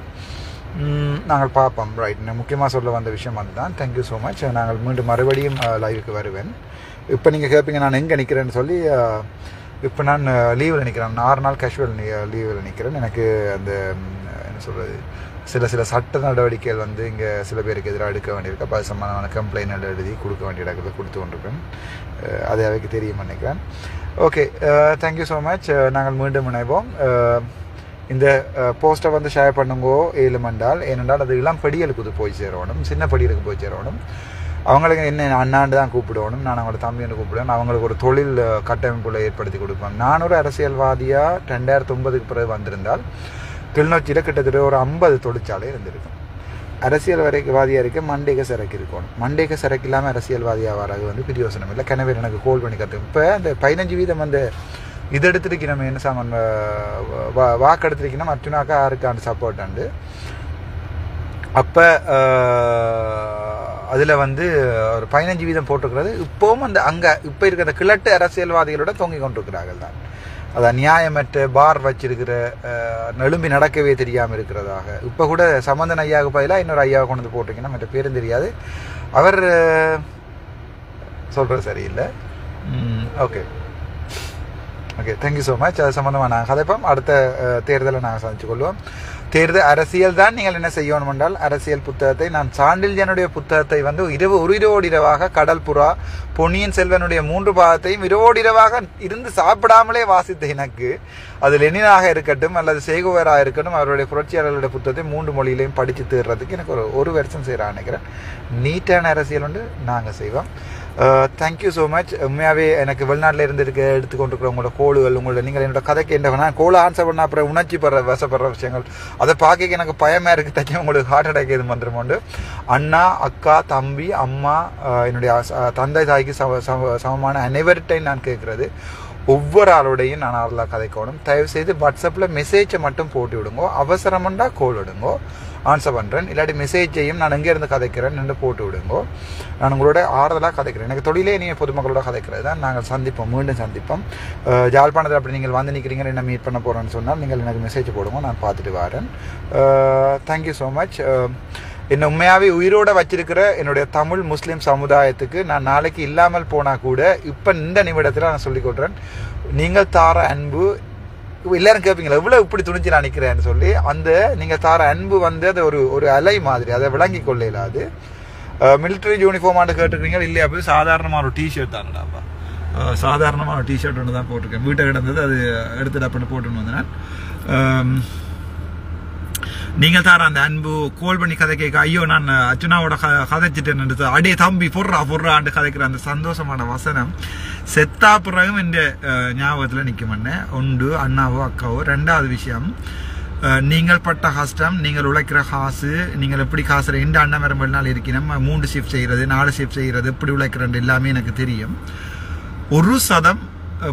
நாங்கள் பார்ப்போம். ரைட். முக்கியமாக சொல்ல வந்த விஷயம் அதுதான். Thank you so much. நாங்கள் மீண்டும் மறுபடியும் லைவுக்கு வருவேன். இப்போ நீங்கள் கேட்பீங்க நான் எங்கே நிற்கிறேன்னு சொல்லி. இப்போ நான் லீவில் நிற்கிறேன். 6 நாள் கேஷுவல் லீவில் நிற்கிறேன். எனக்கு அந்த என்ன சொல்கிறது, சில சட்ட நடவடிக்கைகள் வந்து இங்கே சில பேருக்கு எதிராக எடுக்க வேண்டியிருக்கு. அப்போ அது சம்பந்தமான கம்ப்ளைண்ட் எழுதி கொடுக்க வேண்டிய இடத்துல கொடுத்து கொண்டிருப்பேன். அது அவைக்கு தெரியும் நினைக்கிறேன். Okay, thank you so much. நாங்கள் மீண்டும் இணைவோம். இந்த போஸ்ட்டை வந்து ஷேர் பண்ணுங்கோ 7 மண்டால். ஏனென்றால் அது இளம் படிகளுக்கு போய் சேரணும், சின்ன படிகளுக்கு போய் சேரணும். அவங்களுக்கு என்ன அண்ணாண்டு தான் கூப்பிடுவோம், நான் அவங்களோட தம்பின்னு கூப்பிடுவேன். அவங்களுக்கு ஒரு தொழில் கட்டமைப்புகளை ஏற்படுத்தி கொடுப்பேன். நான் ஒரு அரசியல்வாதியாக 2009க்கு பிறகு வந்திருந்தால் கிளிநொச்சியில் கிட்டத்தட்ட ஒரு 50 தொழிற்சாலை இருந்திருக்கும். அரசியல்வாதியாக இருக்க மண்டேக சரக்கு இருக்கணும். மண்டேக சரக்கு இல்லாமல் அரசியல்வாதியாக வராது வந்து பிரியோசனம் இல்லை. கனவேர் எனக்கு கோல் பண்ணி கற்று இப்போ அந்த 15% அந்த இது எடுத்துருக்கு. நம்ம என்ன சாமான் வாக்கு எடுத்துருக்கீங்கன்னா அர்ச்சுனாக்கா யாருக்காண்டு சப்போர்ட் ஆண்டு அப்போ அதில் வந்து ஒரு 15% போட்டிருக்கிறது. இப்போவும் அந்த அங்கே இப்போ இருக்கிற கிழட்டு அரசியல்வாதிகளோட தொங்கிக் கொண்டிருக்கிறார்கள் தான். அதான் நியாயமற்ற பார் வச்சிருக்கிற நெலும்பி நடக்கவே தெரியாமல் இருக்கிறதாக. இப்போ கூட சம்பந்தன் ஐயாவுக்கு பதிலாக இன்னொரு ஐயாவை கொண்டு வந்து போட்டிருக்கீங்கன்னா மற்ற பேரும் தெரியாது. அவர் சொல்கிறது சரியில்லை. Okay okay, thank you so much. அது சம்மந்தமாக நாங்கள் கதைப்போம். அடுத்த தேர்தலை நாங்கள் சந்திச்சு கொள்வோம். தேர்தல் அரசியல் தான். நீங்கள் என்ன செய்யணும் என்றால் அரசியல் புத்தகத்தை நான் சாண்டில்யனுடைய புத்தகத்தை வந்து ஒரு இரவாக கடல் புறா பொன்னியின் செல்வனுடைய 3 பாகத்தையும் இரவாக இருந்து சாப்பிடாமலே வாசித்த எனக்கு அது லெனினாக இருக்கட்டும் அல்லது சேகுவேராக இருக்கட்டும் அவருடைய புரட்சியாளர்களுடைய புத்தகத்தை 3 மொழியிலையும் படித்து தேர்றதுக்கு எனக்கு ஒரு வருஷம் செய்கிறான்னு நினைக்கிறேன். நீட்டான அரசியல் வந்து நாங்கள் செய்வோம். Thank you so much. உண்மையாகவே எனக்கு வெளிநாட்டில் இருந்து எடுத்துக்கொண்டிருக்கிற உங்களோட கோளுகள் உங்களோட நீங்கள் என்னோட கதைக்கு என்ன கோளை ஆன்சர் பண்ணால் அப்புறம் உணர்ச்சி வசப்படுற விஷயங்கள் அதை பார்க்க எனக்கு பயமாக இருக்குது. தச்சு உங்களுக்கு ஹார்ட் அட்டாக் எதுவும் வந்துருமோண்டு அண்ணா அக்கா தம்பி அம்மா என்னுடைய தந்தை தாய்க்கு சமமான அனைவர்கிட்டையும் நான் கேட்குறது ஒவ்வொரு ஆளோடையும் நான் ஆறுலாம் கதைக்கணும். தயவுசெய்து வாட்ஸ்அப்பில் மெசேஜை மட்டும் போட்டு விடுங்கோ. அவசரமெண்டா கோல் விடுங்கோ, ஆன்சர் பண்ணுறேன். இல்லாட்டி மெசேஜையும் நான் எங்கேருந்து கதைக்கிறேன் என்று போட்டு விடுங்கோ. நான் உங்களோட ஆறுதலாக கதைக்கிறேன். எனக்கு தொழிலே நீங்கள் பொதுமக்களோட கதைக்கிறது தான். நாங்கள் சந்திப்போம், மீண்டும் சந்திப்போம். ஜாழ்ப்பாணத்தில் அப்படி நீங்கள் வந்து நிற்கிறீங்க, என்ன மீட் பண்ண போகிறேன்னு சொன்னால் நீங்கள் எனக்கு மெசேஜ் போடுங்க, நான் பார்த்துட்டு வரேன். Thank you so much. என்னை உண்மையாகவே உயிரோடு வச்சிருக்கிற என்னுடைய தமிழ் முஸ்லீம் சமுதாயத்துக்கு நான் நாளைக்கு இல்லாமல் போனால் கூட இப்போ இந்த நிமிடத்தில் நான் சொல்லிக் கொடுறேன், நீங்கள் தார அன்பு எல்லாரும் கேட்பீங்களா எவ்வளோ இப்படி துணிச்சு நான் நிற்கிறேன்னு சொல்லி அந்த நீங்கள் தார அன்பு வந்து அது ஒரு அலை மாதிரி அதை விளங்கி கொள்ளையிலாது. மிலிட்ரி யூனிஃபார்மானு கேட்டுக்கிறீங்க இல்லையா? போய் சாதாரணமாக ஒரு டிஷர்ட் தானடாப்பா, சாதாரணமாக ஒரு டிஷர்ட் ஒன்று தான் போட்டிருக்கேன். வீட்டை கிடந்தது அது எடுத்துட்டு அப்படின்னு போட்டுன்னு வந்தேன். நீங்கள் தார அந்த அன்பு கோல் பண்ணி கதை கேட்க ஐயோ நான் அர்ச்சுனாவோட கதைச்சிட்டேன் அடே தம்பி பொர்றாண்டு கதைக்கிற அந்த சந்தோஷமான வசனம் செத்தா பிறகும் என் ஞாபகத்தில் நிற்குமண்ணே உண்டு. அண்ணாவோ அக்காவோ. 2வது விஷயம், நீங்கள் பட்ட கஷ்டம், நீங்கள் உழைக்கிற காசு, நீங்கள் எப்படி காசு 2 அண்ணன் மரம் நாள் இருக்கணும், 3 ஷிஃப்ட் செய்கிறது 4 ஷிஃப்ட் செய்கிறது எப்படி உழைக்கிறேன் எல்லாமே எனக்கு தெரியும். 1%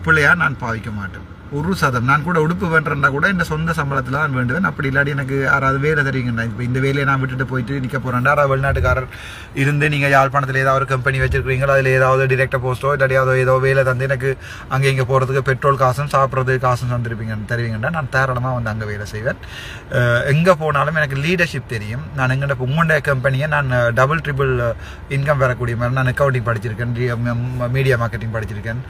பிள்ளையா நான் பாவிக்க மாட்டேன். 1% நான் கூட உடுப்பு வேண்டா கூட இந்த சொந்த சம்பளத்தில் தான் வேண்டுவேன். அப்படி இல்லாட்டி எனக்கு யாராவது வேலை தெரியுங்கண்ணா இப்போ இந்த வேலையை நான் விட்டுட்டு போயிட்டு நிற்க போகிறேன்டா. யாராவது வெளிநாட்டுக்காரர் இருந்து நீங்கள் யாழ்ப்பாணத்தில் ஏதாவது ஒரு கம்பெனி வச்சிருக்கிறீங்களோ அதில் ஏதாவது டிரெக்டாக போஸ்ட்டோ இல்லாட்டி ஏதோ வேலை தந்து எனக்கு அங்கே இங்கே போகிறதுக்கு பெட்ரோல் காசும் சாப்பிட்றதுக்கு காசும் தருவீங்கன்னா நான் தாராளமாக வந்து அங்கே வேலை செய்வேன். எங்கே போனாலும் எனக்கு லீடர்ஷிப் தெரியும். நான் எங்கள்கிட்ட உங்களுடைய கம்பெனியை நான் டபுள் ட்ரிபிள் இன்கம் வரக்கூடிய மாதிரி நான் அக்கௌண்டிங் படிச்சிருக்கேன், மீடியா மார்க்கெட்டிங் படிச்சிருக்கேன்,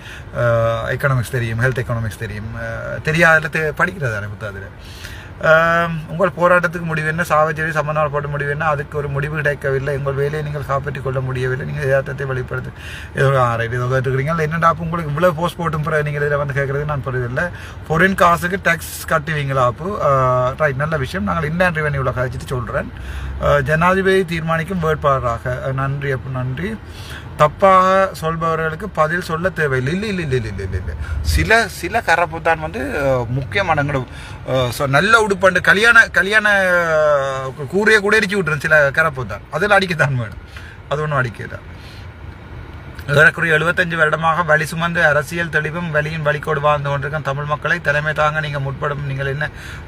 எக்கனாமிக்ஸ் தெரியும், ஹெல்த் எக்கனாமிக்ஸ் தெரியும். தெரியாத படிக்கிறதானே புத்தாதில் உங்கள் போராட்டத்துக்கு முடிவு என்ன, சாவச்சேரி சமநாள் போட்ட முடிவு என்ன, அதுக்கு ஒரு முடிவு கிடைக்கவில்லை. உங்கள் வேலையை நீங்கள் காப்பாற்றிக் கொள்ள முடியவில்லை. நீங்கள் யதார்த்தத்தை வெளிப்படுத்து ஏதோ கேட்டுக்கிறீங்க என்னடா உங்களுக்கு இவ்வளோ போஸ்ட் போட்டும் பிறகு நீங்கள் இதில் வந்து கேட்குறது நான் புரியவில்லை. ஃபாரின் காசுக்கு டேக்ஸ் கட்டுவீங்களா? அப்போ ரைட், நல்ல விஷயம். நாங்கள் இந்தியன் ரெவென்யூவில் கழிச்சிட்டு சொல்கிறேன். ஜனாதிபதி தீர்மானிக்கும் வேட்பாளராக நன்றி. அப்போ நன்றி. தப்பாக சொல்பவர்களுக்கு பதில் சொல்ல தேவையில்லை. இல்லை சில கரப்பு தான் வந்து முக்கியமான நல்ல உடுப்பாண்டு கல்யாண கூரையை கூட எரிச்சு விட்டுரும். சில கரப்பு தான் அதில் அடிக்கத்தான் வேணும், அது ஒன்றும் அடிக்கதான். ஏறக்குறைய 75 வருடமாக வழி சுமந்து அரசியல் தெளிவும் வழியின் வழிகோடு வாழ்ந்து கொண்டிருக்கும் தமிழ் மக்களை தலைமை தாங்க நீங்கள் முற்படும். நீங்கள் என்ன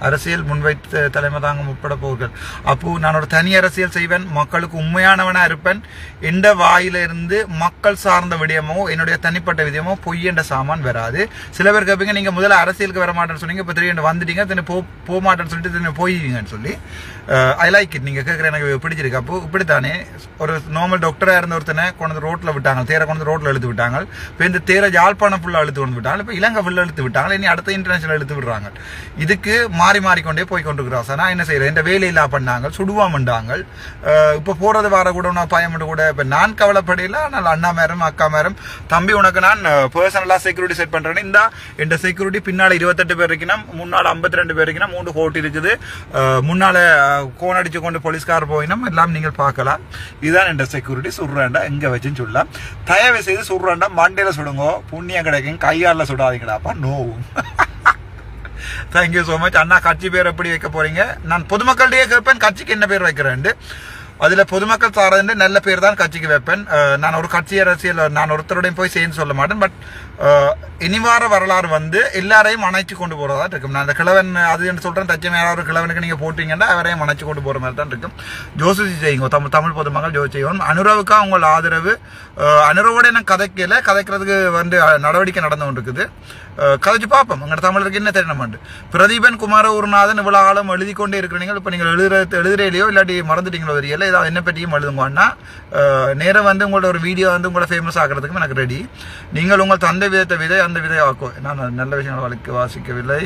அரசியல் முன்வைத்து தலைமை தாங்க முற்பட போவீர்கள்? அப்போ நான் ஒரு தனி அரசியல் செய்வேன், மக்களுக்கு உண்மையானவனா இருப்பேன். எந்த வாயிலிருந்து மக்கள் சார்ந்த விடயமோ என்னுடைய தனிப்பட்ட விதமோ பொய் என்ற சாமான் வராது. சில பேர் கேட்பீங்க நீங்கள் முதல்ல அரசியலுக்கு வர மாட்டேன்னு சொன்னீங்க, இப்போ 3 வந்துட்டீங்க, போக மாட்டேன்னு சொல்லிட்டு போயிடுவீங்கன்னு சொல்லி. I like it. நீங்கள் கேட்குற எனக்கு பிடிச்சிருக்கு. அப்போ இப்படித்தானே ஒரு நார்மல் டாக்டராக இருந்த ஒருத்தனை கொண்டு ரோட்டில் விட்டாங்க, தேர கொண்டு ரோட்ல இழுத்து விட்டாங்க. இப்போ இந்த தேரை யாழ்ப்பாணம் ஃபுல்லாக இழுத்து கொண்டு விட்டாங்க. இப்போ இலங்கை ஃபுல்லாக இழுத்து விட்டாங்க. இனி அடுத்த இன்டர்நேஷனல் இழுத்து விடுறாங்க. இதுக்கு மாறிக்கொண்டே போய் கொண்டிருக்கிறோம் சார். நான் என்ன செய்யறேன், இந்த வேலையில்லா பண்ணாங்க, சுடுவாமண்டாங்க. இப்போ போறது வர கூட நான் பயமிட்டு கூட இப்போ நான் கவலைப்படையில. ஆனால் அண்ணா மேரம் அக்கா மேரம் தம்பி உனக்கு நான் பர்சனலாக செக்யூரிட்டி செட் பண்றேன்னு இந்த இந்த செக்யூரிட்டி பின்னால 28 பேர் இருக்கணும், முன்னால 52 பேர் இருக்கணும், 3 கோட் இருக்குது, முன்னால கோன் அடிச்சு கொண்டு போலீஸ்கார் போயினும் எல்லாம் நீங்கள் பார்க்கலாம். இதுதான் இந்த செக்யூரிட்டி. சுடுறாண்டா எங்க வச்சுன்னு சொல்லலாம். தயவு செய்து சுடுறாண்டா மண்டையில சுடுங்க, புண்ணியம் கிடைக்கும். கையால சுடாதீங்கடாப்பா, நோவும். Thank you so much. அண்ணா கட்சி பேர் எப்படி வைக்க போறீங்க? நான் பொதுமக்களிடையே கேட்பேன் கட்சிக்கு என்ன பேர் வைக்கிறேன். அதுல பொதுமக்கள் சார்ந்து நல்ல பேர் தான் கட்சிக்கு வைப்பேன். நான் ஒரு கட்சி அரசியல் நான் ஒருத்தருடையும் போய் சேர்ந்து சொல்ல மாட்டேன். பட் இனிவார வரலாறு வந்து எல்லாரையும் அணைச்சு கொண்டு போறதா இருக்கும். நான் அந்த கிழவன் அது என்று சொல்றேன். தச்சம் யாராவது கிழவனுக்கு நீங்க போட்டீங்கன்னா அவரையும் அணைச்சு கொண்டு போற மாதிரி தான் இருக்கும். ஜோசி செய்யுங்க, தமிழ் பொதுமக்கள் ஜோசி செய்வோம். அனுரவுக்கா உங்கள் ஆதரவு. அனுரவோட எனக்கு கதைக்கிறதுக்கு வந்து நடவடிக்கை நடந்து கொண்டு இருக்குது. கதைச்சு பார்ப்போம். உங்களோட தமிழருக்கு என்ன தெரியணும். பிரதீபன் குமார ஊர்நாதன் இவ்வளவு ஆழம் எழுதி கொண்டே இருக்கிறீங்க. இப்ப நீங்கள் எழுதுறையிலையோ இல்லாட்டி மறந்துட்டீங்களோ தெரியல, ஏதாவது என்ன பற்றியும் எழுதுங்கன்னா நேரம் வந்து உங்களோட ஒரு வீடியோ வந்து உங்களை ஃபேமஸ் ஆகிறதுக்கும் எனக்கு ரெடி. நீங்கள் உங்கள் தந்தை விதை அந்த விதை ஆக்கும். நான் நல்ல விஷயங்கள் வாசிக்கவில்லை.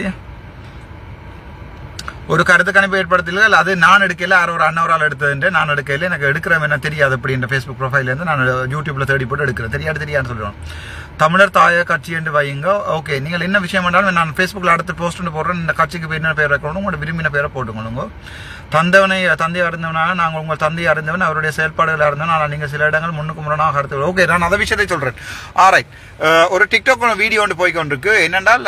ஒரு கருத்து கணிப்பு ஏற்படுத்தல, அது நான் எடுக்கல, ஒரு அண்ணவரால் எடுத்தது நான் எடுக்கல. எனக்கு எடுக்கிறவன் என்ன தெரியாது. அப்படி இந்த ஃபேஸ்புக் ப்ரொஃபைல இருந்து நான் யூடியூப்ல தேடி போட்டு எடுக்கிறேன். தெரியாதுன்னு சொல்லுவேன். தமிழர் தாய கட்சி என்று வைங்க. ஓகே, நீங்கள் என்ன விஷயம் பண்ணாலும் நான் ஃபேஸ்புக்கில் அடுத்து போஸ்ட் போடுறேன். இந்த கட்சிக்கு என்ன பேர் வைக்கணும், உங்களோட விரும்பின பேரை போட்டுக்கொள்ளுங்க. தந்தையை அறிந்தவனாக நாங்கள் உங்கள் தந்தையை அறிந்தவன், அவருடைய செயல்பாடுகள் அறிந்தவன். ஆனால் நீங்கள் சில இடங்கள் முன்னுக்கு முரணாக கருத்து. ஓகே, நான் அதை விஷயத்தை சொல்றேன். ஆரைட், ஒரு டிக்டாக் வீடியோ ஒன்று போய்கொண்டிருக்கு. என்னென்றால்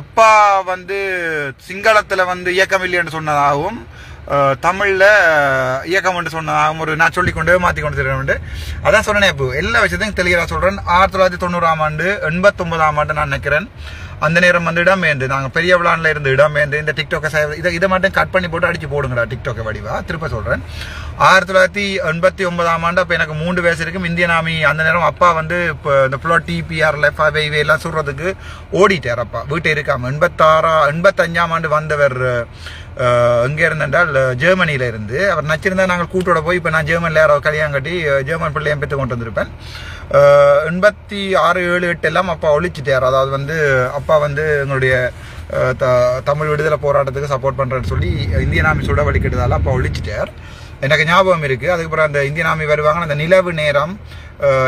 அப்பா வந்து சிங்களத்தில் வந்து இயக்கம் இல்லைன்னு சொன்னதாகவும் தமிழ்ல இயக்கம் என்று சொன்னதாகவும் ஒரு நான் சொல்லிக்கொண்டே மாற்றிக்கொண்டு தருவேன். அதான் சொன்னேன். இப்போ எல்லா விஷயத்தையும் தெளிவாக சொல்றேன். 1990ஆம் ஆண்டு 89ஆம் ஆண்டு நான் நினைக்கிறேன். அந்த நேரம் வந்து இடமேந்து நாங்கள் பெரிய விழான்ல இருந்து இடமேந்து இந்த டிக்டாக்கை இதை மட்டும் கட் பண்ணி போட்டு அடிச்சு போடுங்கடா டிக்டாக்கை வடிவா. திருப்ப சொல்றேன். 1989ஆம் ஆண்டு அப்போ எனக்கு 3 வயசு இருக்கும். இந்தியன் ஆர்மி அந்த நேரம் அப்பா வந்து இப்போ இந்த ஃப்ளோட் டிபிஆர்ல எல்லாம் சொல்றதுக்கு ஓடிட்டார். அப்பா வீட்டை இருக்காம 85ஆம் ஆண்டு வந்தவர் எங்க இருந்தென்றால் ஜெர்மனியில இருந்து. அவர் நச்சிருந்தா நாங்கள் கூட்டோட போய் இப்போ நான் ஜெர்மனில யாரோ கல்யாணம் கட்டி ஜெர்மன் பிள்ளையம் பெற்று கொண்டு வந்திருப்பேன். 86, 7, 8 எல்லாம் அப்பா ஒழிச்சிட்டார். அதாவது வந்து அப்பா வந்து எங்களுடைய தமிழ் விடுதலை போராட்டத்துக்கு சப்போர்ட் பண்றேன்னு சொல்லி இந்தியன் ஆர்மி சுட வலிக்கிட்டதால அப்பா ஒழிச்சிட்டார். எனக்கு ஞாபகம் இருக்கு. அதுக்கப்புறம் அந்த இந்தியன் ஆர்மி வருவாங்க. அந்த நிலவு நேரம்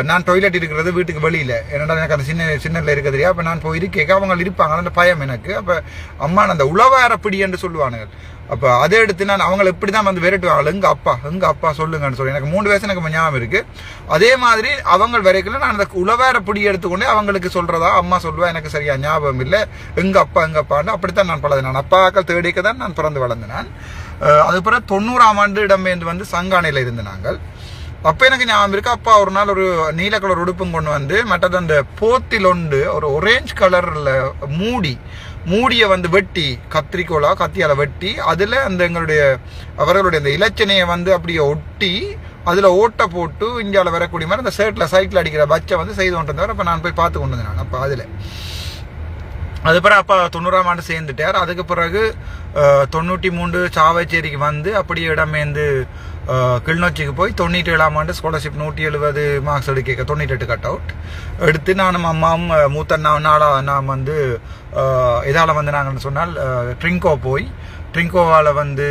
நான் டாய்லெட் இருக்கிறது வீட்டுக்கு வெளியில. என்னடா எனக்கு அந்த சின்னல இருக்க தெரியா. அப்ப நான் போய் கேட்க அவங்க இருப்பாங்க. அந்த பயம் எனக்கு. அப்ப அம்மா அந்த உளவார பிடி என்று சொல்லுவானுங்க. அப்ப அதை எடுத்து நான் அவங்களை எப்படிதான் வந்து விரட்டுவாங்க. எங்க அப்பா சொல்லுங்கன்னு சொல்லி எனக்கு 3 வயசு எனக்கு ஞாபகம் இருக்கு. அதே மாதிரி அவங்க வரைக்கும் நான் அந்த உளவார பிடி எடுத்துக்கொண்டு அவங்களுக்கு சொல்றதா அம்மா சொல்லுவா. எனக்கு சரியா ஞாபகம் இல்லை. எங்க அப்பான்னு அப்படித்தான் நான் பழது. நான் அப்பாக்கள் தேடிக்க தான் நான் பிறந்து வளர்ந்து. நான் அதுக்கப்புறம் 90ஆம் ஆண்டு இடம்பெயர்ந்து வந்து சங்கானையில இருந்து நாங்கள். அப்ப எனக்கு ஞாபகம் இருக்கு. அப்பா ஒரு நாள் ஒரு நீல கலர் உடுப்பும் கொண்டு வந்து மற்றது அந்த போத்தில் ஒன்று ஒரு ஒரேஞ்ச் கலர்ல மூடிய வந்து வெட்டி கத்தியால வெட்டி அதுல அந்த அவர்களுடைய அந்த இலச்சனையை வந்து அப்படியே ஒட்டி அதுல ஓட்ட போட்டு இந்தியாவில் வரக்கூடிய மாதிரி அந்த சைக்கிள் அடிக்கிற பச்சை வந்து செய்து கொண்டு வந்தவர். அப்ப நான் போய் பார்த்து கொண்டு வந்தேன். அப்ப அது பிறகு அப்பா 90ஆம் ஆண்டு சேர்ந்துட்டார். அதுக்கு பிறகு 93 சாவச்சேரிக்கு வந்து அப்படியே இடமேந்து கிளிநொச்சிக்கு போய் 97ஆம் ஆண்டு ஸ்காலர்ஷிப் 170 மார்க்ஸ் எடுக்க 98 கட் அவுட் எடுத்து நானும் அம்மாவும் மூத்தண்ணா நாம் வந்து இதால வந்து நாங்கள் சொன்னால் ட்ரிங்கோவால் வந்து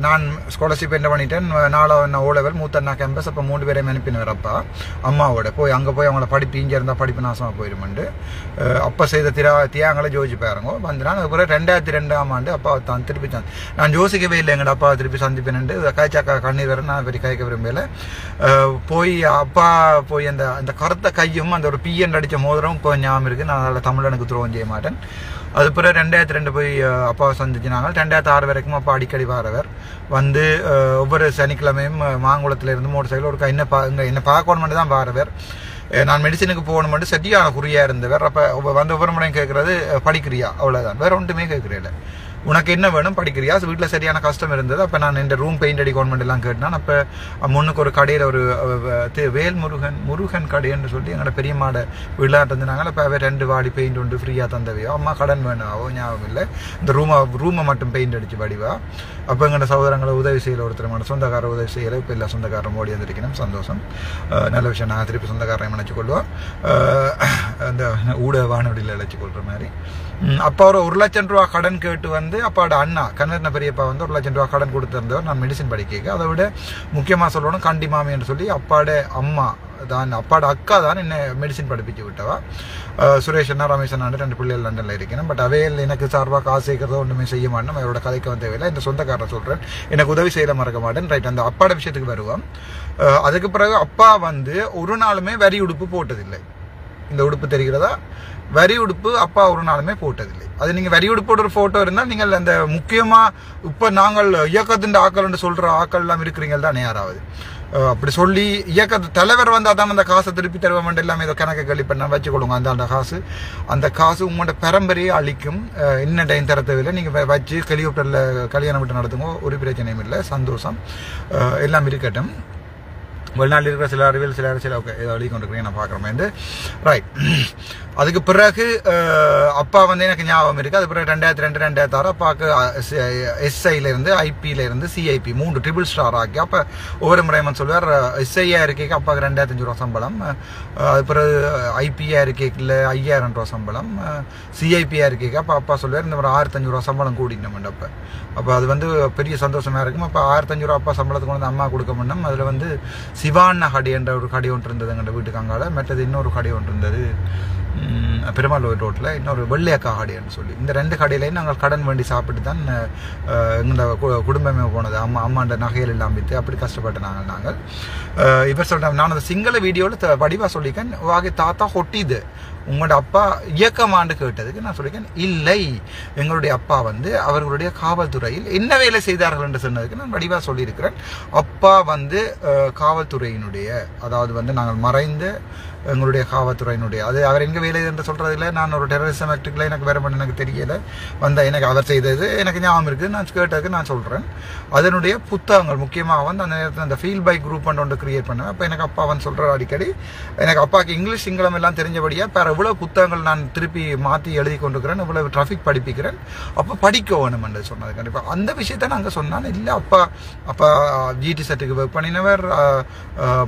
நான் ஸ்காலர்ஷிப் என்ன பண்ணிட்டேன். 4 ஓ லெவல் மூத்தண்ணா கேம்பஸ். அப்போ 3 பேரையும் அனுப்பினவர் அப்பா அம்மாவோட அங்கே போய் அவங்கள படிப்பு இங்கே இருந்தால் படிப்பு நாசமாக போயிருமெண்டு அப்போ செய்த தியாங்களை ஜோதிச்சு பாருங்க வந்து. நான் அதுக்கப்புறம் 2002ஆம் ஆண்டு அப்பா தான் திருப்பி நான் யோசிக்கவே இல்லை எங்கட அப்பா திருப்பி சந்திப்பேன்ட்டு காய்ச்சாக்கா கண்ணீர் வர நான் பெரிய காய்க்க விரும்பல. அப்பா போய் அந்த கருத்த கையும் அந்த ஒரு பிஎன் அடித்த மோதிரம் இப்போ ஞாபகம் இருக்குது. நான் அதில் தமிழனுக்கு துரோகம் செய்ய மாட்டேன். அது பிறகு 2002 போய் அப்பாவை சந்திச்சினாங்க. 2006 வரைக்கும் அப்பா அடிக்கடி வாரவர் வந்து ஒவ்வொரு சனிக்கிழமையும் மாங்குளத்துல இருந்து மோட்டர் சைக்கிள் ஒரு என்ன பார்க்கணும் தான் வாரவர். நான் மெடிசனுக்கு போகணும் சரியான குறியா இருந்தவர். அப்ப வந்து ஒவ்வொரு முறையும் கேட்கறது படிக்கிறியா, அவ்வளவுதான், வேற ஒன்றுமே கேட்கறதில்ல. உனக்கு என்ன வேணும் படிக்கிறியா? வீட்டில் சரியான கஷ்டம் இருந்தது. அப்போ நான் இந்த ரூம் பெயிண்ட் அடி கவர்மெண்ட் எல்லாம் கேட்டேன். அப்போ முன்னுக்கு ஒரு கடையில் ஒரு வேல் முருகன் கடைன்னு சொல்லி எங்களோட பெரியம்மாட விளையாட்டு இருந்தாங்க. அப்போ அவ 2 வாடி பெயிண்ட் ஒன்று ஃப்ரீயாக தந்தவையோ, அம்மா கடன் வேணாவோ ஞாபகம் இல்லை. இந்த ரூமை மட்டும் பெயிண்ட் அடிச்சு வடிவா. அப்போ எங்களோட சகோதரங்களை உதவி செய்யல, ஒருத்தர் சொந்தக்கார உதவி செய்யலை. இப்போ இல்லை, சொந்தக்காரன் ஓடி வந்திருக்கணும், சந்தோஷம், நல்ல விஷயம். நான் திருப்பி சொந்தக்காரரை நினைச்சு கொள்வோம், அந்த ஊட வானொலியில் இழைச்சி கொள்கிற மாதிரி. அப்போ ஒரு 1 லட்சம் ரூபா கடன் கேட்டு வந்து அப்பாவோட அண்ணா கண்ணர்ன பெரியப்பா வந்து 1 லட்சம் ரூபா கடன் கொடுத்துருந்தவர் நான் மெடிசின் படிக்க. அதை விட முக்கியமாக சொல்லணும், கண்டி மாமின்னு சொல்லி அப்பாவோட அம்மா தான், அப்பாவோட அக்கா தான் என்ன மெடிசின் படிப்பிச்சு விட்டவா. சுரேஷ் அண்ணா, ரமேஷ் அண்ணா 2 பிள்ளைகள் லண்டனில் இருக்கணும். பட் அவையில் எனக்கு சார்பாக காசு சேர்க்கிறதோ ஒன்றுமே செய்ய மாட்டேன். அவரோட கதைக்கு வந்து தேவையில்லை. இந்த சொந்தக்காரரை சொல்கிறேன், எனக்கு உதவி செய்யல மறக்க மாட்டேன். ரைட், அந்த அப்பாவோட விஷயத்துக்கு வருவோம். அதுக்கு பிறகு அப்பா வந்து ஒரு நாளுமே வரி உடுப்பு போட்டதில்லை. இந்த உடுப்பு தெரிகிறதா? வரி உடுப்பு அப்பா ஒரு நாளுமே போட்டதில்லை. அது நீங்கள் வரி உடுப்போட ஒரு ஃபோட்டோ இருந்தால் நீங்கள் அந்த முக்கியமாக இப்போ நாங்கள் இயக்கத்தின் ஆக்கள்னு சொல்கிற ஆக்கள் எல்லாம் இருக்கிறீங்க தானே யாராவது அப்படி சொல்லி இயக்கத்து தலைவர் வந்தால் தான் அந்த காசை திருப்பி தருவோம் எல்லாமே ஏதோ கணக்கு கழி பண்ண வச்சுக்கொள்ளுங்க. அந்த காசு உங்களோட பரம்பரையை அழிக்கும். இன்னும் டைம் தர தேவையில்லை. நீங்கள் வச்சு ஹெலிகாப்டரில் கல்யாணம் விட்டு நடத்துங்க, ஒரு பிரச்சனையும் இல்லை, சந்தோஷம், எல்லாம் இருக்கட்டும். வெளிநாட்டில் இருக்கிற சில அறிவியல் சில ஓகே இதை எழுதி கொண்டிருக்கிறேன், நான் பார்க்குறேன். ரைட், அதுக்கு பிறகு அப்பா வந்து எனக்கு ஞாபகம் இருக்குது. அது பிறகு 2002 2006 அப்பாவுக்கு எஸ்ஐலேருந்து ஐபியிலேருந்து சிஐபி 3 ட்ரிபிள் ஸ்டார் ஆக்கி. அப்போ ஒவ்வொரு முறையும் சொல்லுவார், எஸ்ஐயா இருக்கைக்கு அப்பாவுக்கு 2500 ரூபா சம்பளம், அது பிறகு ஐபியா இருக்கைக்குள்ள 5000 ரூபா சம்பளம், சிஐபியா இருக்கைக்கு அப்பா சொல்லுவார் இந்த ஒரு 1500 ரூபா சம்பளம் கூட்டினோம். அப்போ அது வந்து பெரிய சந்தோஷமாக இருக்கும். அப்போ 1500 ரூபா அப்பா சம்பளத்துக்கு வந்து அம்மா கொடுக்க முடியும். அதில் வந்து சிவாண்ணா கடை என்ற ஒரு கடை ஒன்று இருந்தது எங்கள் வீட்டுக்கு அங்கால. மற்றது இன்னொரு கடை ஒன்று இருந்தது பெருமாள் ரோட்டில், இன்னொரு வெள்ளையக்கா கடைன்னு சொல்லி. இந்த 2 கடையிலையும் நாங்கள் கடன் வேண்டி சாப்பிட்டு தான் எங்களோட குடும்பமே போனது. அம்மாண்ட நகைகள் எல்லாம் விற்று அப்படி கஷ்டப்பட்டு நாங்கள் இவர் சொல்கிறேன். நான் அந்த சிங்கள வீடியோவில் வடிவாக சொல்லிக்கேன், வாகை தாத்தா ஹொட்டிது உங்களோட அப்பா இயக்கமாண்டு கேட்டதுக்கு நான் சொல்லியிருக்கேன், இல்லை எங்களுடைய அப்பா வந்து அவர்களுடைய காவல்துறையில் என்ன வேலை செய்தார்கள் என்று சொன்னதுக்கு நான் வடிவாக சொல்லியிருக்கிறேன். அப்பா வந்து காவல்துறையினுடைய, அதாவது வந்து நாங்கள் மறைந்த எங்களுடைய காவல்துறையினுடைய, அது அவர் எங்கே வேலை என்று சொல்கிறதில்ல. நான் ஒரு டெரரிசம் ஆக்டுக்குள்ள எனக்கு வேறு பண்ண எனக்கு தெரியலை. எனக்கு அவர் செய்தது எனக்கு ஞாபகம் இருக்குது, நான் கேட்டதுக்கு நான் சொல்கிறேன். அதனுடைய புத்தகங்கள் முக்கியமாக வந்து அந்த நேரத்தில் அந்த ஃபீல் பை குரூப் ஒன்று கிரியேட் பண்ணுவேன். அப்போ எனக்கு அப்பா வந்து சொல்கிற அடிக்கடி, எனக்கு அப்பாவுக்கு இங்கிலீஷ் சிங்களம் எல்லாம் தெரிஞ்சபடியாக வேறு எவ்வளோ புத்தகங்கள் நான் திருப்பி மாற்றி எழுதி கொண்டிருக்கிறேன், இவ்வளோ டிராஃபிக் படிப்பிக்கிறேன், அப்போ படிக்க வேணும் என்று சொன்னது. கண்டிப்பாக அந்த விஷயத்தை நாங்கள் சொன்னான். இல்லை அப்பா ஜிடி செட்டுக்கு ஒர்க் பண்ணினவர்,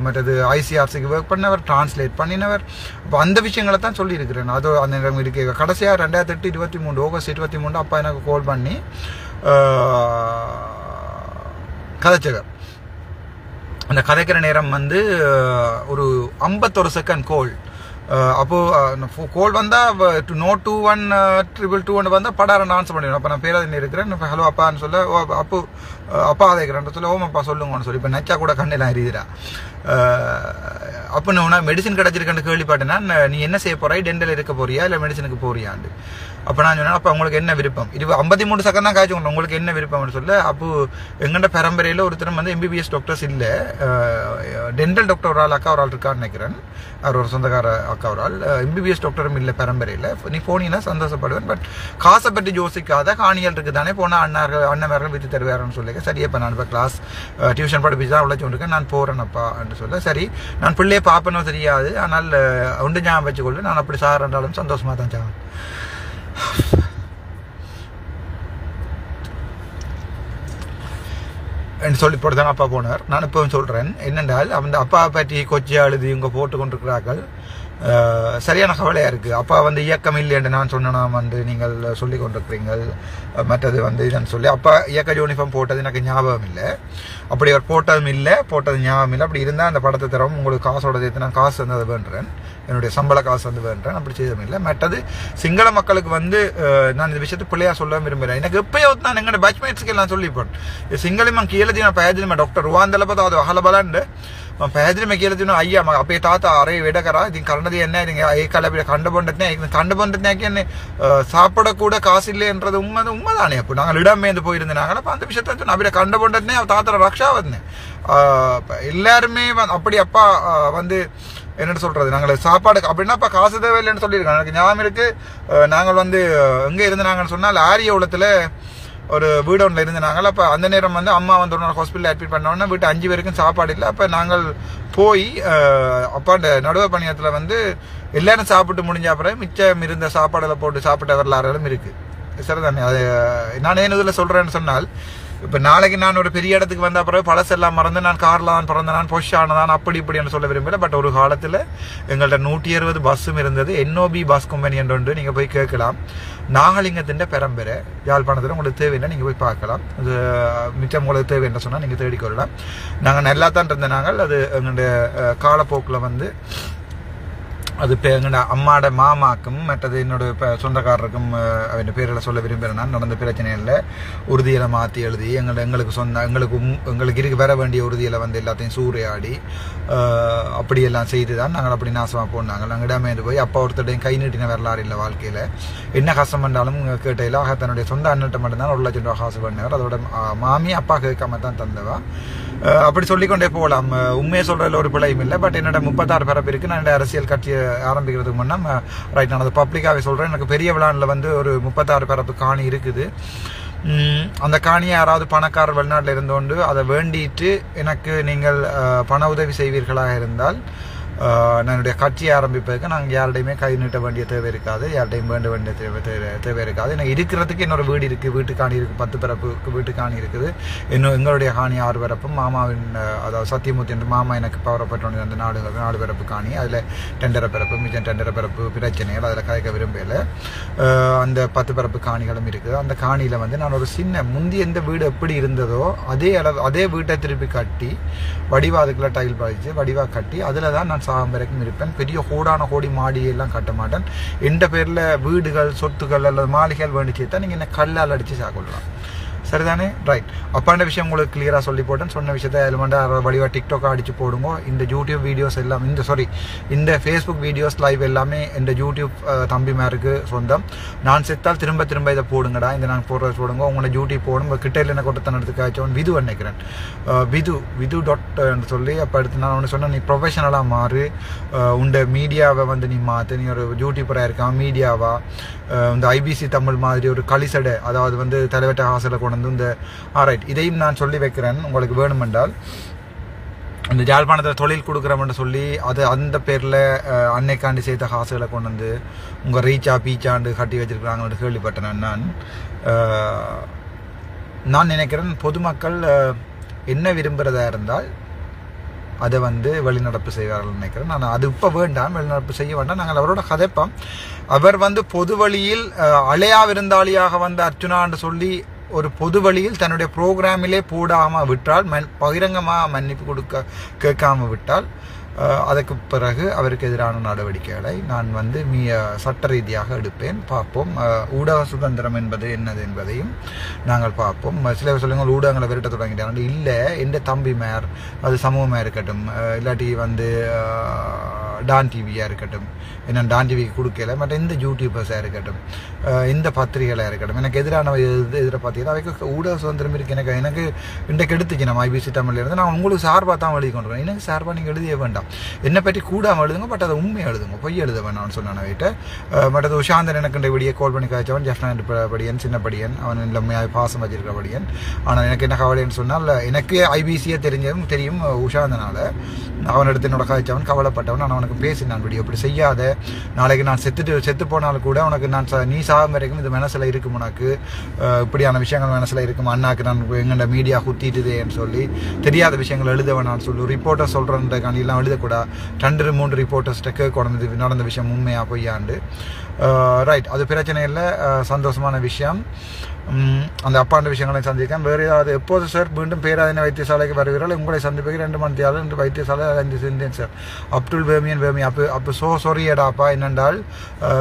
மற்றது ஐசிஆர்சிக்கு ஒர்க் பண்ணவர், டிரான்ஸ்லேட் பண்ணினவர். அப்போ அந்த விஷயங்களை தான் சொல்லியிருக்கிறேன். அது அந்த நேரம் இருக்கு. கடைசியாக 2008 23 ஆகஸ்ட் 23 அப்பா எனக்கு கால் பண்ணி கதைச்சவர். அந்த கதைக்கிற நேரம் வந்து ஒரு 51 செகண்ட் கோல். அப்போது கோல் வந்தால் 2122 வந்தால் படாரம் டான்ஸ் பண்ணிடுவேன். அப்போ நான் பேராதின்னு இருக்கிறேன். இப்போ ஹலோ அப்பான்னு சொல்ல, அப்பா அதைக்கிறேன் சொல்ல, ஓமப்பா சொல்லுங்கன்னு சொல்லி. இப்போ நச்சா கூட கண்ணெல்லாம் எரியுதுரா. அப்போ நான் மெடிசன் கிடச்சிருக்கேன்னு கேள்விப்பட்டேன்னா, நீ என்ன செய்ய போறாய், டென்டல் இருக்க போறியா இல்லை மெடிசனுக்கு போறியாண்டு. அப்போ நான் சொன்னேன், அப்போ உங்களுக்கு என்ன விருப்பம், 53 செகண்ட் தான் காய்ச்சி கொண்டு உங்களுக்கு என்ன விருப்பம்னு சொல்ல. அப்போ எங்கள்ட பரம்பரையில் ஒருத்தர் வந்து எம்பிபிஎஸ் டாக்டர்ஸ் இல்லை, டென்டல் டாக்டர் ஒரு ஆள் அக்கா ஒரு ஆள் இருக்கான்னு நினைக்கிறேன், அவர் ஒரு சொந்தக்கார அக்கா ஒரு ஆள், எம்பிபிஎஸ் டாக்டரும் இல்லை பரம்பரையில். நீ போனீங்கன்னா சந்தோஷப்படுவேன், பட் காசை பற்றி யோசிக்காத, காணிகள் இருக்குது தானே, போனால் அண்ணன் வித்து தருவாருன்னு சொல்லி. சரி, இப்போ நான் இப்போ கிளாஸ் டியூஷன் படிப்பிச்சு தான் உழைச்சி கொண்டிருக்கேன், நான் போகிறேன் அப்பா என்று சொல்ல. சரி, நான் பிள்ளையை பார்ப்பனும் தெரியாது, ஆனால் ஒன்று ஞாபகம் வச்சுக்கொள்ளு, நான் அப்படி சார் என்றாலும் சந்தோஷமாக தான் சார் என்று சொல்லி போட்டுதான் அப்பா போனார். நான் இப்பவும் சொல்கிறேன் என்னென்றால், அந்த அப்பா பற்றி கொச்சியா எழுதி இவங்க போட்டு கொண்டிருக்கிறார்கள். சரியான கவலையாக இருக்குது. அப்பா வந்து இயக்கம் இல்லை என்று நான் சொன்னா வந்து நீங்கள் சொல்லி கொண்டிருக்கிறீங்கள். மற்றது வந்து இதுன்னு சொல்லி அப்பா இயக்க யூனிஃபார்ம் போட்டது எனக்கு ஞாபகம் இல்லை. அப்படி அவர் போட்டதும் இல்லை, போட்டது ஞாபகம் இல்லை. அப்படி இருந்தால் அந்த படத்தை தரவும் உங்களுக்கு காசோட சேர்த்து நான் காசு வந்து அதை வேண்டுறேன், என்னுடைய சம்பள காசு வந்து வேண்டுறேன். அப்படி செய்யவும் இல்லை. மற்றது சிங்கள மக்களுக்கு வந்து நான் இந்த விஷயத்தை பிள்ளையா சொல்ல விரும்புகிறேன். எனக்கு எப்பயோ நான் எங்களோட பேட்ச்மேட்ஸ்க்கு எல்லாம் சொல்லிப்பேன், சிங்களமாக கீழே පැහැදිලිම ඩොක්ටර් රුවන්දලපත වහලා බලන්න මම පැහැදිලිම කියලා දෙනවා අයියා මම අපේ තාත්තා අරේ වැඩ කරා ඉතින් කරන්න දෙයක් නැහැ ඉතින් ඒ කාලේ අපිට කන්න බොන්නත් නැහැ ඒක කන්න බොන්නත් නැහැ කියන්නේ சாப்பிட கூட காசு இல்லைன்றது உண்மைதானே. அப்போ நாங்கள் இடமேந்து போயிருந்தாங்களா அப்போ அந்த விஷயத்த வந்து අපිට කන්න බොන්නත් නැහැ தாத்தர ரக்ஷாවත් නැහැ எல்லாருமே அப்படி அப்பா வந்து என்னென்னு சொல்றது நாங்கள் சாப்பாடு அப்படின்னா அப்போ காசு தேவையில்லைன்னு சொல்லியிருக்காங்க. எனக்கு ஞாபகம் இருக்கு, நாங்கள் வந்து எங்கே இருந்தாங்கன்னு சொன்னால் ஆரிய உலகத்தில் ஒரு வீடு ஒன்றில் இருந்தாங்க. அப்போ அந்த நேரம் வந்து அம்மா வந்து ஒரு நாள் ஹாஸ்பிட்டலில் அட்மிட் பண்ணோன்னா வீட்டு 5 பேருக்கும் சாப்பாடு இல்லை. அப்போ நாங்கள் போய் அப்பாண்ட நடுவர் பணியத்தில் வந்து எல்லாரும் சாப்பிட்டு முடிஞ்ச அப்புறம் மிச்சம் இருந்த சாப்பாடில் போட்டு சாப்பிட்ட வரலாறுகளும் இருக்குது. சரிதானே? அது நான் ஏன் இதில் சொல்கிறேன்னு சொன்னால், இப்போ நாளைக்கு நான் ஒரு பெரிய இடத்துக்கு வந்த அப்புறம் பழசெல்லாம் மறந்து நான் காரில் தான் பிறந்தேன், பொஷ் ஆனதான், அப்படி இப்படின்னு சொல்ல விரும்பல. பட் ஒரு காலத்தில் எங்கள்கிட்ட 160 பஸ்ஸும் இருந்தது. NOB பஸ் கம்பெனி என்று நீங்கள் போய் கேட்கலாம். நாகலிங்கத்தின் பெரம்பெற யாழ்ப்பாணத்தில் உங்களுக்கு தேவைன்னா நீங்கள் போய் பார்க்கலாம். அது மிச்சம் உங்களுக்கு தேவைன்னு சொன்னால் நீங்கள் தேடிக்கொள்ளலாம். நாங்கள் நல்லா தான் இருந்த நாங்கள் அது எங்களுடைய காலப்போக்கில் வந்து அது எங்களோட அம்மாட மாமாக்கும் மற்றது என்னோட சொந்தக்காரருக்கும் அவன் பேரில் சொல்ல விரும்புகிறேன். நான் நடந்த பிரச்சனையில் உறுதியில் மாற்றி எழுதி எங்களுக்கு இருக்கு வர வேண்டிய உறுதியில் வந்து எல்லாத்தையும் சூறையாடி அப்படியெல்லாம் செய்து தான் நாங்கள் அப்படி நாசமாக போனாங்க. நாங்கள் இடமேந்து போய் அப்பா ஒருத்தருடையும் கை நீட்டின வரலாறு இல்லை வாழ்க்கையில். என்ன கஷ்டம் பண்ணாலும் கேட்டையில் தன்னுடைய சொந்த அண்ணன்ட்ட மட்டும்தான் 1 லட்சம் ரூபா காசு பண்ணார். அதோட மாமி அப்பா கேட்காம தான் தந்தவா. அப்படி சொல்லிக்கொண்டே போகலாம். உண்மையை சொல்றதுல ஒரு பிழையும் இல்லை. பட் என்னோட 36 பிறப்பு இருக்கு. நான் அரசியல் கட்சியை ஆரம்பிக்கிறதுக்கு முன்னா ரைட் நான் அதை பப்ளிக்காகவே சொல்றேன். எனக்கு பெரிய விழானில் வந்து ஒரு 36 பிறப்பு காணி இருக்குது. அந்த காணியை யாராவது பணக்காரர் வெளிநாட்டில் இருந்தோண்டு அதை வேண்டிட்டு எனக்கு நீங்கள் பண உதவி செய்வீர்களாக இருந்தால் என்னுடைய கட்சியை ஆரம்பிப்பதற்கு நாங்கள் யாருடையுமே கை நீட்ட வேண்டிய தேவை இருக்காது, யார்டையும் வேண்ட வேண்டிய தேவை இருக்காது. எனக்கு இருக்கிறதுக்கு இன்னொரு வீடு இருக்குது, வீட்டு காணி இருக்குது, 10 பிறப்புக்கு வீட்டு காணி இருக்குது. இன்னும் எங்களுடைய காணி 6 பிறப்பும் மாமாவின் அதாவது சத்தியமூர்த்தி என்று மாமா எனக்கு பவரப்பட்ட அந்த 4 பிறப்பு காணி. அதில் 2.5 பிறப்பு மிச்சம் 2.5 பிறப்பு பிரச்சனைகள் அதில் கதைக்க விரும்பல. அந்த 10 பிறப்பு காணிகளும் இருக்குது. அந்த காணியில் வந்து நான் ஒரு சின்ன முந்தி எந்த வீடு எப்படி இருந்ததோ அதே வீட்டை திருப்பி கட்டி வடிவாதுக்குள்ள டைல் பாதிச்சு வடிவாக கட்டி அதில் தான் நான் சாகம் வரைக்கும் இருப்பேன். பெரிய கோடி மாடியெல்லாம் கட்ட மாட்டேன். எந்த பேரில் வீடுகள் சொத்துக்கள் அல்லது மாளிகைகள் வேண்டிச்சு தான் நீங்கள் என்ன கல்லால் அடித்து சாப்பிடலாம். சரிதானே? ரைட். அப்பாண்ட விஷயம் உங்களுக்கு கிளியராக சொல்லி போட்டேன். சொன்ன விஷயத்தை எலிமெண்டா வடிவாக டிக்டாக்காக அடிச்சு போடுங்க. இந்த யூடியூப் வீடியோஸ் எல்லாம் இந்த ஃபேஸ்புக் வீடியோஸ் லைவ் எல்லாமே இந்த யூடியூப் தம்பிமாருக்கு சொந்தம். நான் செத்தால் திரும்ப இதை போடுங்கடா, இந்த நான் போடுறது போடுங்க. உங்களை யூடியூப் போடும் கிட்டையில் என்ன கொட்டத்தனத்துக்கு ஆச்சோன் விது நினைக்கிறேன். விது டாட் சொல்லி அப்போ எடுத்து நான் ஒன்று சொன்னேன், நீ ப்ரொஃபஷனலாக மாறு, உண்ட மீடியாவை வந்து நீ மாற்று, நீ ஒரு யூடியூபராக இருக்கான் மீடியாவா இந்த IBC தமிழ் மாதிரி ஒரு களிசடை அதாவது வந்து தலைவட்ட ஹாசலை கொண்டு வந்து இந்த ரைட் இதையும் நான் சொல்லி வைக்கிறேன். உங்களுக்கு வேணுமென்றால் இந்த யாழ்ப்பாணத்தில் தொழில் கொடுக்குறோம்னு சொல்லி அது அந்த பேரில் அன்னைக்காண்டி சேர்த்த காசுகளை கொண்டு வந்து உங்கள் ரீச்சா பீச்சாண்டு கட்டி வச்சிருக்கிறாங்கன்னு கேள்விப்பட்டேன். நான் நினைக்கிறேன் பொதுமக்கள் என்ன விரும்புகிறதா இருந்தால் அதை வந்து வெளிநடப்பு செய்வார்கள் நினைக்கிறேன். நான் அது இப்போ வேண்டாம், வெளிநடப்பு செய்ய வேண்டாம். நாங்கள் அவரோட கதைப்போம். அவர் வந்து பொது வழியில் அலையா விருந்தாளியாக வந்த அர்ச்சுனான்னு சொல்லி ஒரு பொது வழியில் தன்னுடைய ப்ரோக்ராமிலே போடாமல் விட்டால் பகிரங்கமாக மன்னிப்பு கேட்காம விட்டால் அதற்கு பிறகு அவருக்கு எதிரான நடவடிக்கைகளை நான் வந்து சட்ட ரீதியாக எடுப்பேன். பார்ப்போம். ஊடக சுதந்திரம் என்பது என்னது என்பதையும் நாங்கள் பார்ப்போம். சில சொல்லுங்கள் ஊடகங்களை விரட்ட தொடங்கிட்டாங்க. இல்லை, எந்த தம்பி மேர் அது சமூகமாக இருக்கட்டும், இல்லாட்டி வந்து டான் டிவியாக இருக்கட்டும், என்ன டான் டிவிக்கு கொடுக்கல, மற்ற எந்த யூடியூபர்ஸாக இருக்கட்டும், எந்த பத்திரிகைகளாக இருக்கட்டும், எனக்கு எதிரான எதிராக பார்த்தீங்கன்னா அவைக்கு ஊடக சுதந்திரம் இருக்குது. எனக்கு இன்றைக்கு எடுத்துச்சு நம்ம IBC தமிழ்ல இருந்து நான் உங்களுக்கு சார்பாக தான் எழுதி கொண்டு வரேன். எனக்கு சார்பாக நீங்கள் எழுதிய வேண்டாம், என்னை பற்றி கூடாமல் எழுதுங்க, பட் அதை உண்மையை எழுதுங்க, பொய் எழுத வேணாம்னு சொன்னான் வீட்டை. மற்றது உஷாந்தன் எனக்கு விடிய கால் பண்ணி காய்ச்சவன் ஜெஃப்னான் படியன், சின்ன படியன், அவன் இல்லாமல் பாசம் வச்சிருக்கிற படியன். ஆனால் எனக்கு என்ன கவலைன்னு சொன்னால் எனக்கு IBCயை தெரியும் உஷாந்தனால. அவன் எடுத்து என்னோட காய்ச்சவன் கவலைப்பட்டவன். நான் அவனுக்கு பேசினான் வீடியோ இப்படி செய்யாத, நாளைக்கு நான் செத்து போனாலும் கூட உனக்கு நான் நீ சாகும் வரைக்கும் இது மனசில் இருக்கும், உனக்கு இப்படியான விஷயங்கள் மனசில் இருக்கும், அண்ணாக்கு நான் எங்கள்ட மீடியா குத்திட்டுதேன்னு சொல்லி தெரியாத விஷயங்கள் எழுதவேனான்னு சொல்லி ரிப்போர்ட்டர் சொல்கிறேன்ற காணியெல்லாம் எழுதக்கூடாது. 2-3 ரிப்போர்ட்டர்ஸ்ட்ட கேட்கணும் நடந்த விஷயம் உண்மையா பொய்யாண்டு. ரைட், அது பிரச்சனை இல்லை, சந்தோஷமான விஷயம். அந்த அப்பாண்ட விஷயங்களை சந்திக்கேன். வேறு ஏதாவது எப்போது சார் மீண்டும் பேராதீன வைத்தியசாலைக்கு வருகிறாள்? உங்களை சந்திப்புக்கு 2 மணித்தியாலும் 2 வைத்தியசாலை 5 செஞ்சேன் சார். அப்துல் வேமியன் அப்போ சொரியடாப்பா என்னென்றால்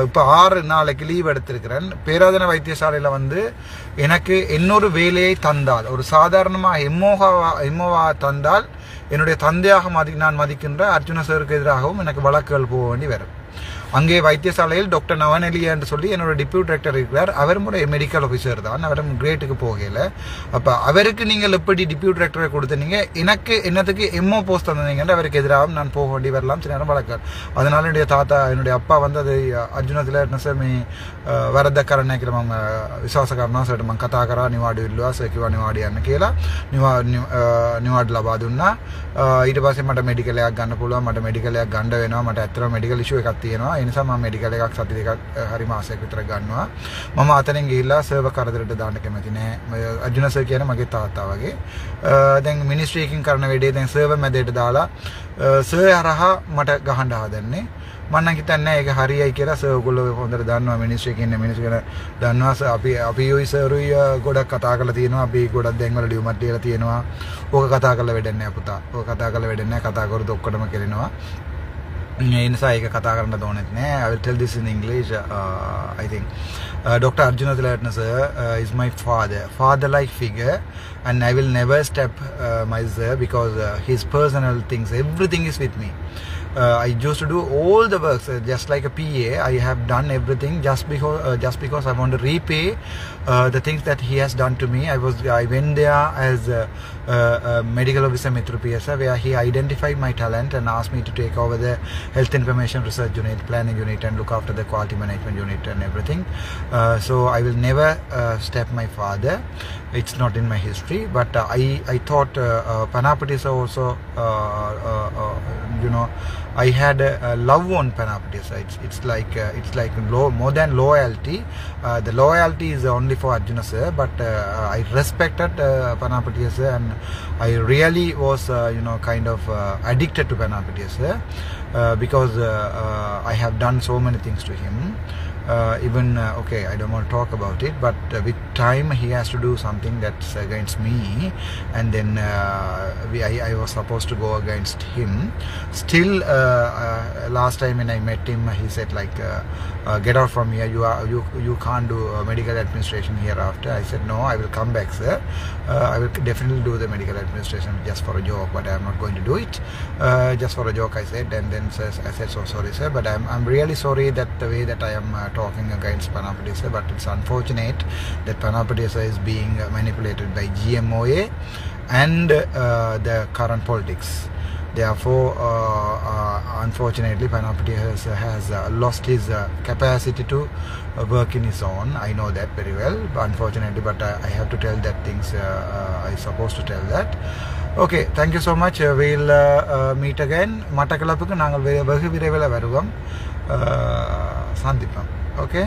இப்போ 6 நாளைக்கு லீவ் எடுத்திருக்கிறேன். பேராதீன வைத்தியசாலையில் வந்து எனக்கு இன்னொரு வேலையை தந்தால், ஒரு சாதாரணமாக எம்ஓவா தந்தால் என்னுடைய தந்தையாக நான் மதிக்கின்ற அர்ஜுன சாருக்கு எதிராகவும் எனக்கு வழக்குகள் போக வேண்டி வரும். அங்கே வைத்தியசாலையில் டாக்டர் நவநெலியா என்று சொல்லி என்னோட டிப்யூட்டி டைரக்டர் இருக்கிறார். அவரும் ஒரு மெடிக்கல் ஆஃபீஸர் தான், அவரும் கிரேட்டுக்கு போகல. அப்போ அவருக்கு நீங்கள் எப்படி டிப்யூட்டி டைரக்டரை கொடுத்தீங்க, எனக்கு என்னத்துக்கு எம்ஓ போஸ்ட் தந்தீங்கன்னு அவருக்கு எதிராகவும் நான் போக வேண்டி வரலாம், சில நேரம் வழக்கார். அதனால என்னுடைய தாத்தா என்னுடைய அப்பா வந்து அது அர்ஜுனத்தில் நசமி வரதக்காரன் கிளம்ப விசுவாசக்காரனா சொல்லிட்டு මං කතා කරා නිවාඩු ඉල්ලුවා සේකිවා නිවාඩු යන්න කියලා නිවාඩු ලබා දුන්නා. ඊට පස්සේ මට මෙඩිකල් එකක් ගන්න පුළුවන්, මට මෙඩිකල් එකක් ගන්න වෙනවා, මට ඇත්තටම මෙඩිකල් ඉෂුව එකක් තියෙනවා. ඒ නිසා මම මෙඩිකල් එකක් සති දෙකක් හරි මාසයක් විතර ගන්නවා. මම අතනින් ගිහිල්ලා සර්වර් කරදරට දාන්න කැමති නෑ. අර්ජුන සර් කියන්නේ මගේ තාත්තා වගේ. දැන් මිනිස්ට්‍රි එකකින් කරන වැඩේ දැන් සර්වර් මැදට දාලා සර් හරහා මට ගහන්න හදන්නේ. මම නම් හිතන්නේ ඒක හරියයි කියලා. සර් ඔයගොල්ලෝ හොඳට දන්නවා මිනිස්ට්‍රි එකේ ඉන්න මිනිස්සු ගැන දන්නවා. අපි යෝයි සර්ුයි ගොඩක් කතා කරලා තියෙනවා. අපි ගොඩක් දැන් වල ලියුමක් දීලා තියෙනවා. ඕක කතා කරලා වැඩක් නෑ පුතා. ඕක කතා කරලා වැඩක් නෑ. කතා කරද්දී ඔක්කොටම කෙරෙනවා. ඒ නිසා ඒක කතා කරන්න ඕනෙත් නෑ. I will tell this in English. I think Dr. Arjuna Tilaratne sir is my father-like figure, and I will never step my sir because his personal things, everything is with me. I used to do all the works just like a PA. I have done everything just because I want to repay the things that he has done to me. I went there as a medical officer Mithru PSA, where he identified my talent and asked me to take over the health information research unit, planning unit, and look after the quality management unit and everything. So I will never step my father. It's not in my history, but I thought Panapatis also I had a love on Panapatis. It's like more than loyalty. The loyalty is only for Arjuna sir, but I respected Panapatis sir, and I really was kind of addicted to Panapatis sir because I have done so many things to him. Even okay, I don't want to talk about it, but with time he has to do something that's against me, and then I was supposed to go against him. Still last time when I met him, he said like get out from here, you can't do medical administration hereafter. I said no, I will come back sir. I will definitely do the medical administration just for a joke, but I am not going to do it just for a joke, I said. And then I said so sorry sir, but I'm really sorry that the way that I am talking against Panapatis sir, but it's unfortunate that Panapatis sir is being manipulated by GMOA and the current politics. Therefore, unfortunately, Panapatis has lost his capacity to work in his own. I know that very well, unfortunately, but I have to tell that things I'm supposed to tell that. Okay, thank you so much. We'll meet again. Matakalapukku naangal vehu viraivala varuvam sandipam. Okay.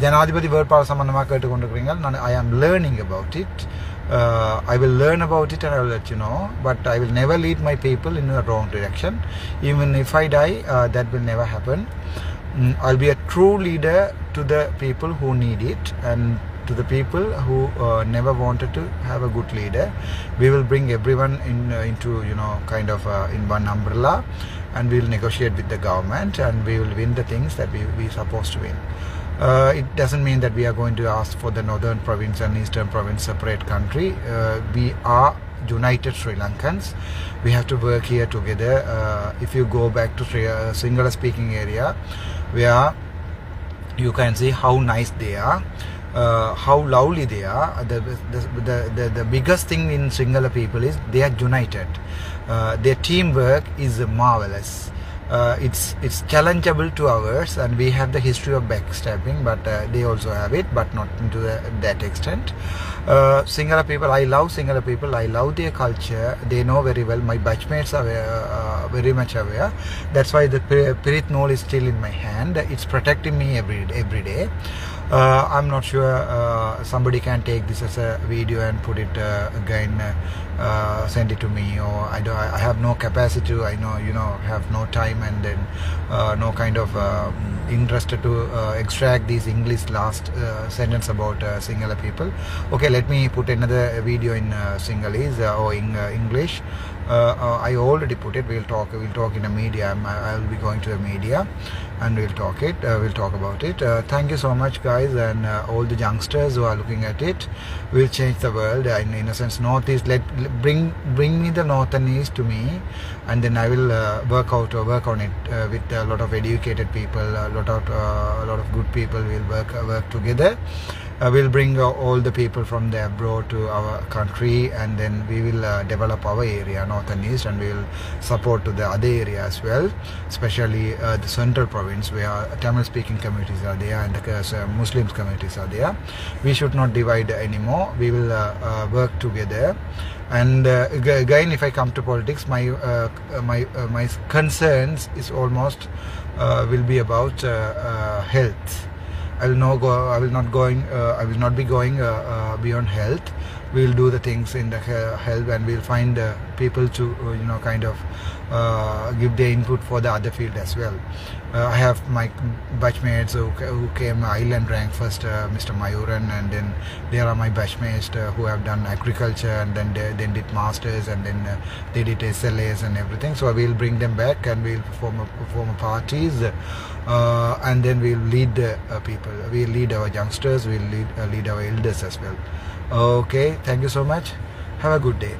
Janadipati வேட்பாளர் சம்பந்தமாக கேட்டுக்கொண்டிருக்கிறீர்கள். I am learning about it. I will learn about it and I will let you know, but I will never lead my people in a wrong direction. Even if I die, that will never happen. I'll be a true leader to the people who need it, and to the people who never wanted to have a good leader. We will bring everyone into kind of in one umbrella, and we will negotiate with the government, and we will win the things that we supposed to win. It doesn't mean that we are going to ask for the northern province and eastern province separate country. We are united Sri Lankans. We have to work here together. If you go back to Sinhala speaking area, where you can see how nice they are, how lovely they are. The biggest thing in Sinhala people is they are united. Their teamwork is marvelous. It's challengeable to ours, and we have the history of backstabbing, but they also have it, but not to that extent. Sinhala people, I love Sinhala people. I love their culture. They know very well. My batchmates are very much aware. That's why the Pirit Nool is still in my hand. It's protecting me every day. I'm not sure somebody can take this as a video and put it again, send it to me, or I have no capacity to, I know have no time, and then no kind of interest to extract these English last sentence about Sinhala people. Okay, let me put another video in Sinhalese or in English. I already put it. We'll talk in the media. I'll be going to the media, and we'll talk about it. Thank you so much, guys, and all the youngsters who are looking at it. We'll change the world. In a sense, Northeast. Bring me the North and East to me, and then I will work on it with a lot of educated people. A lot of good people will work together. We'll bring all the people from the abroad to our country, and then we will develop our area, North and East, and we will support to the other area as well, especially the central province where Tamil speaking communities are there and the Muslim communities are there. We should not divide anymore. We will work together. And again, if I come to politics, my concerns is almost will be about health. I will not be going beyond health. We will do the things in the health, and we'll find people to kind of give their input for the other field as well. I have my batchmates who came island rank first, Mr. Mayuran, and then there are my batchmates who have done agriculture, and then did masters, and then they did SLAs and everything. So we'll bring them back, and we'll form parties, and then we'll lead people. We'll lead our youngsters. We'll lead our elders as well. Okay, thank you so much. Have a good day.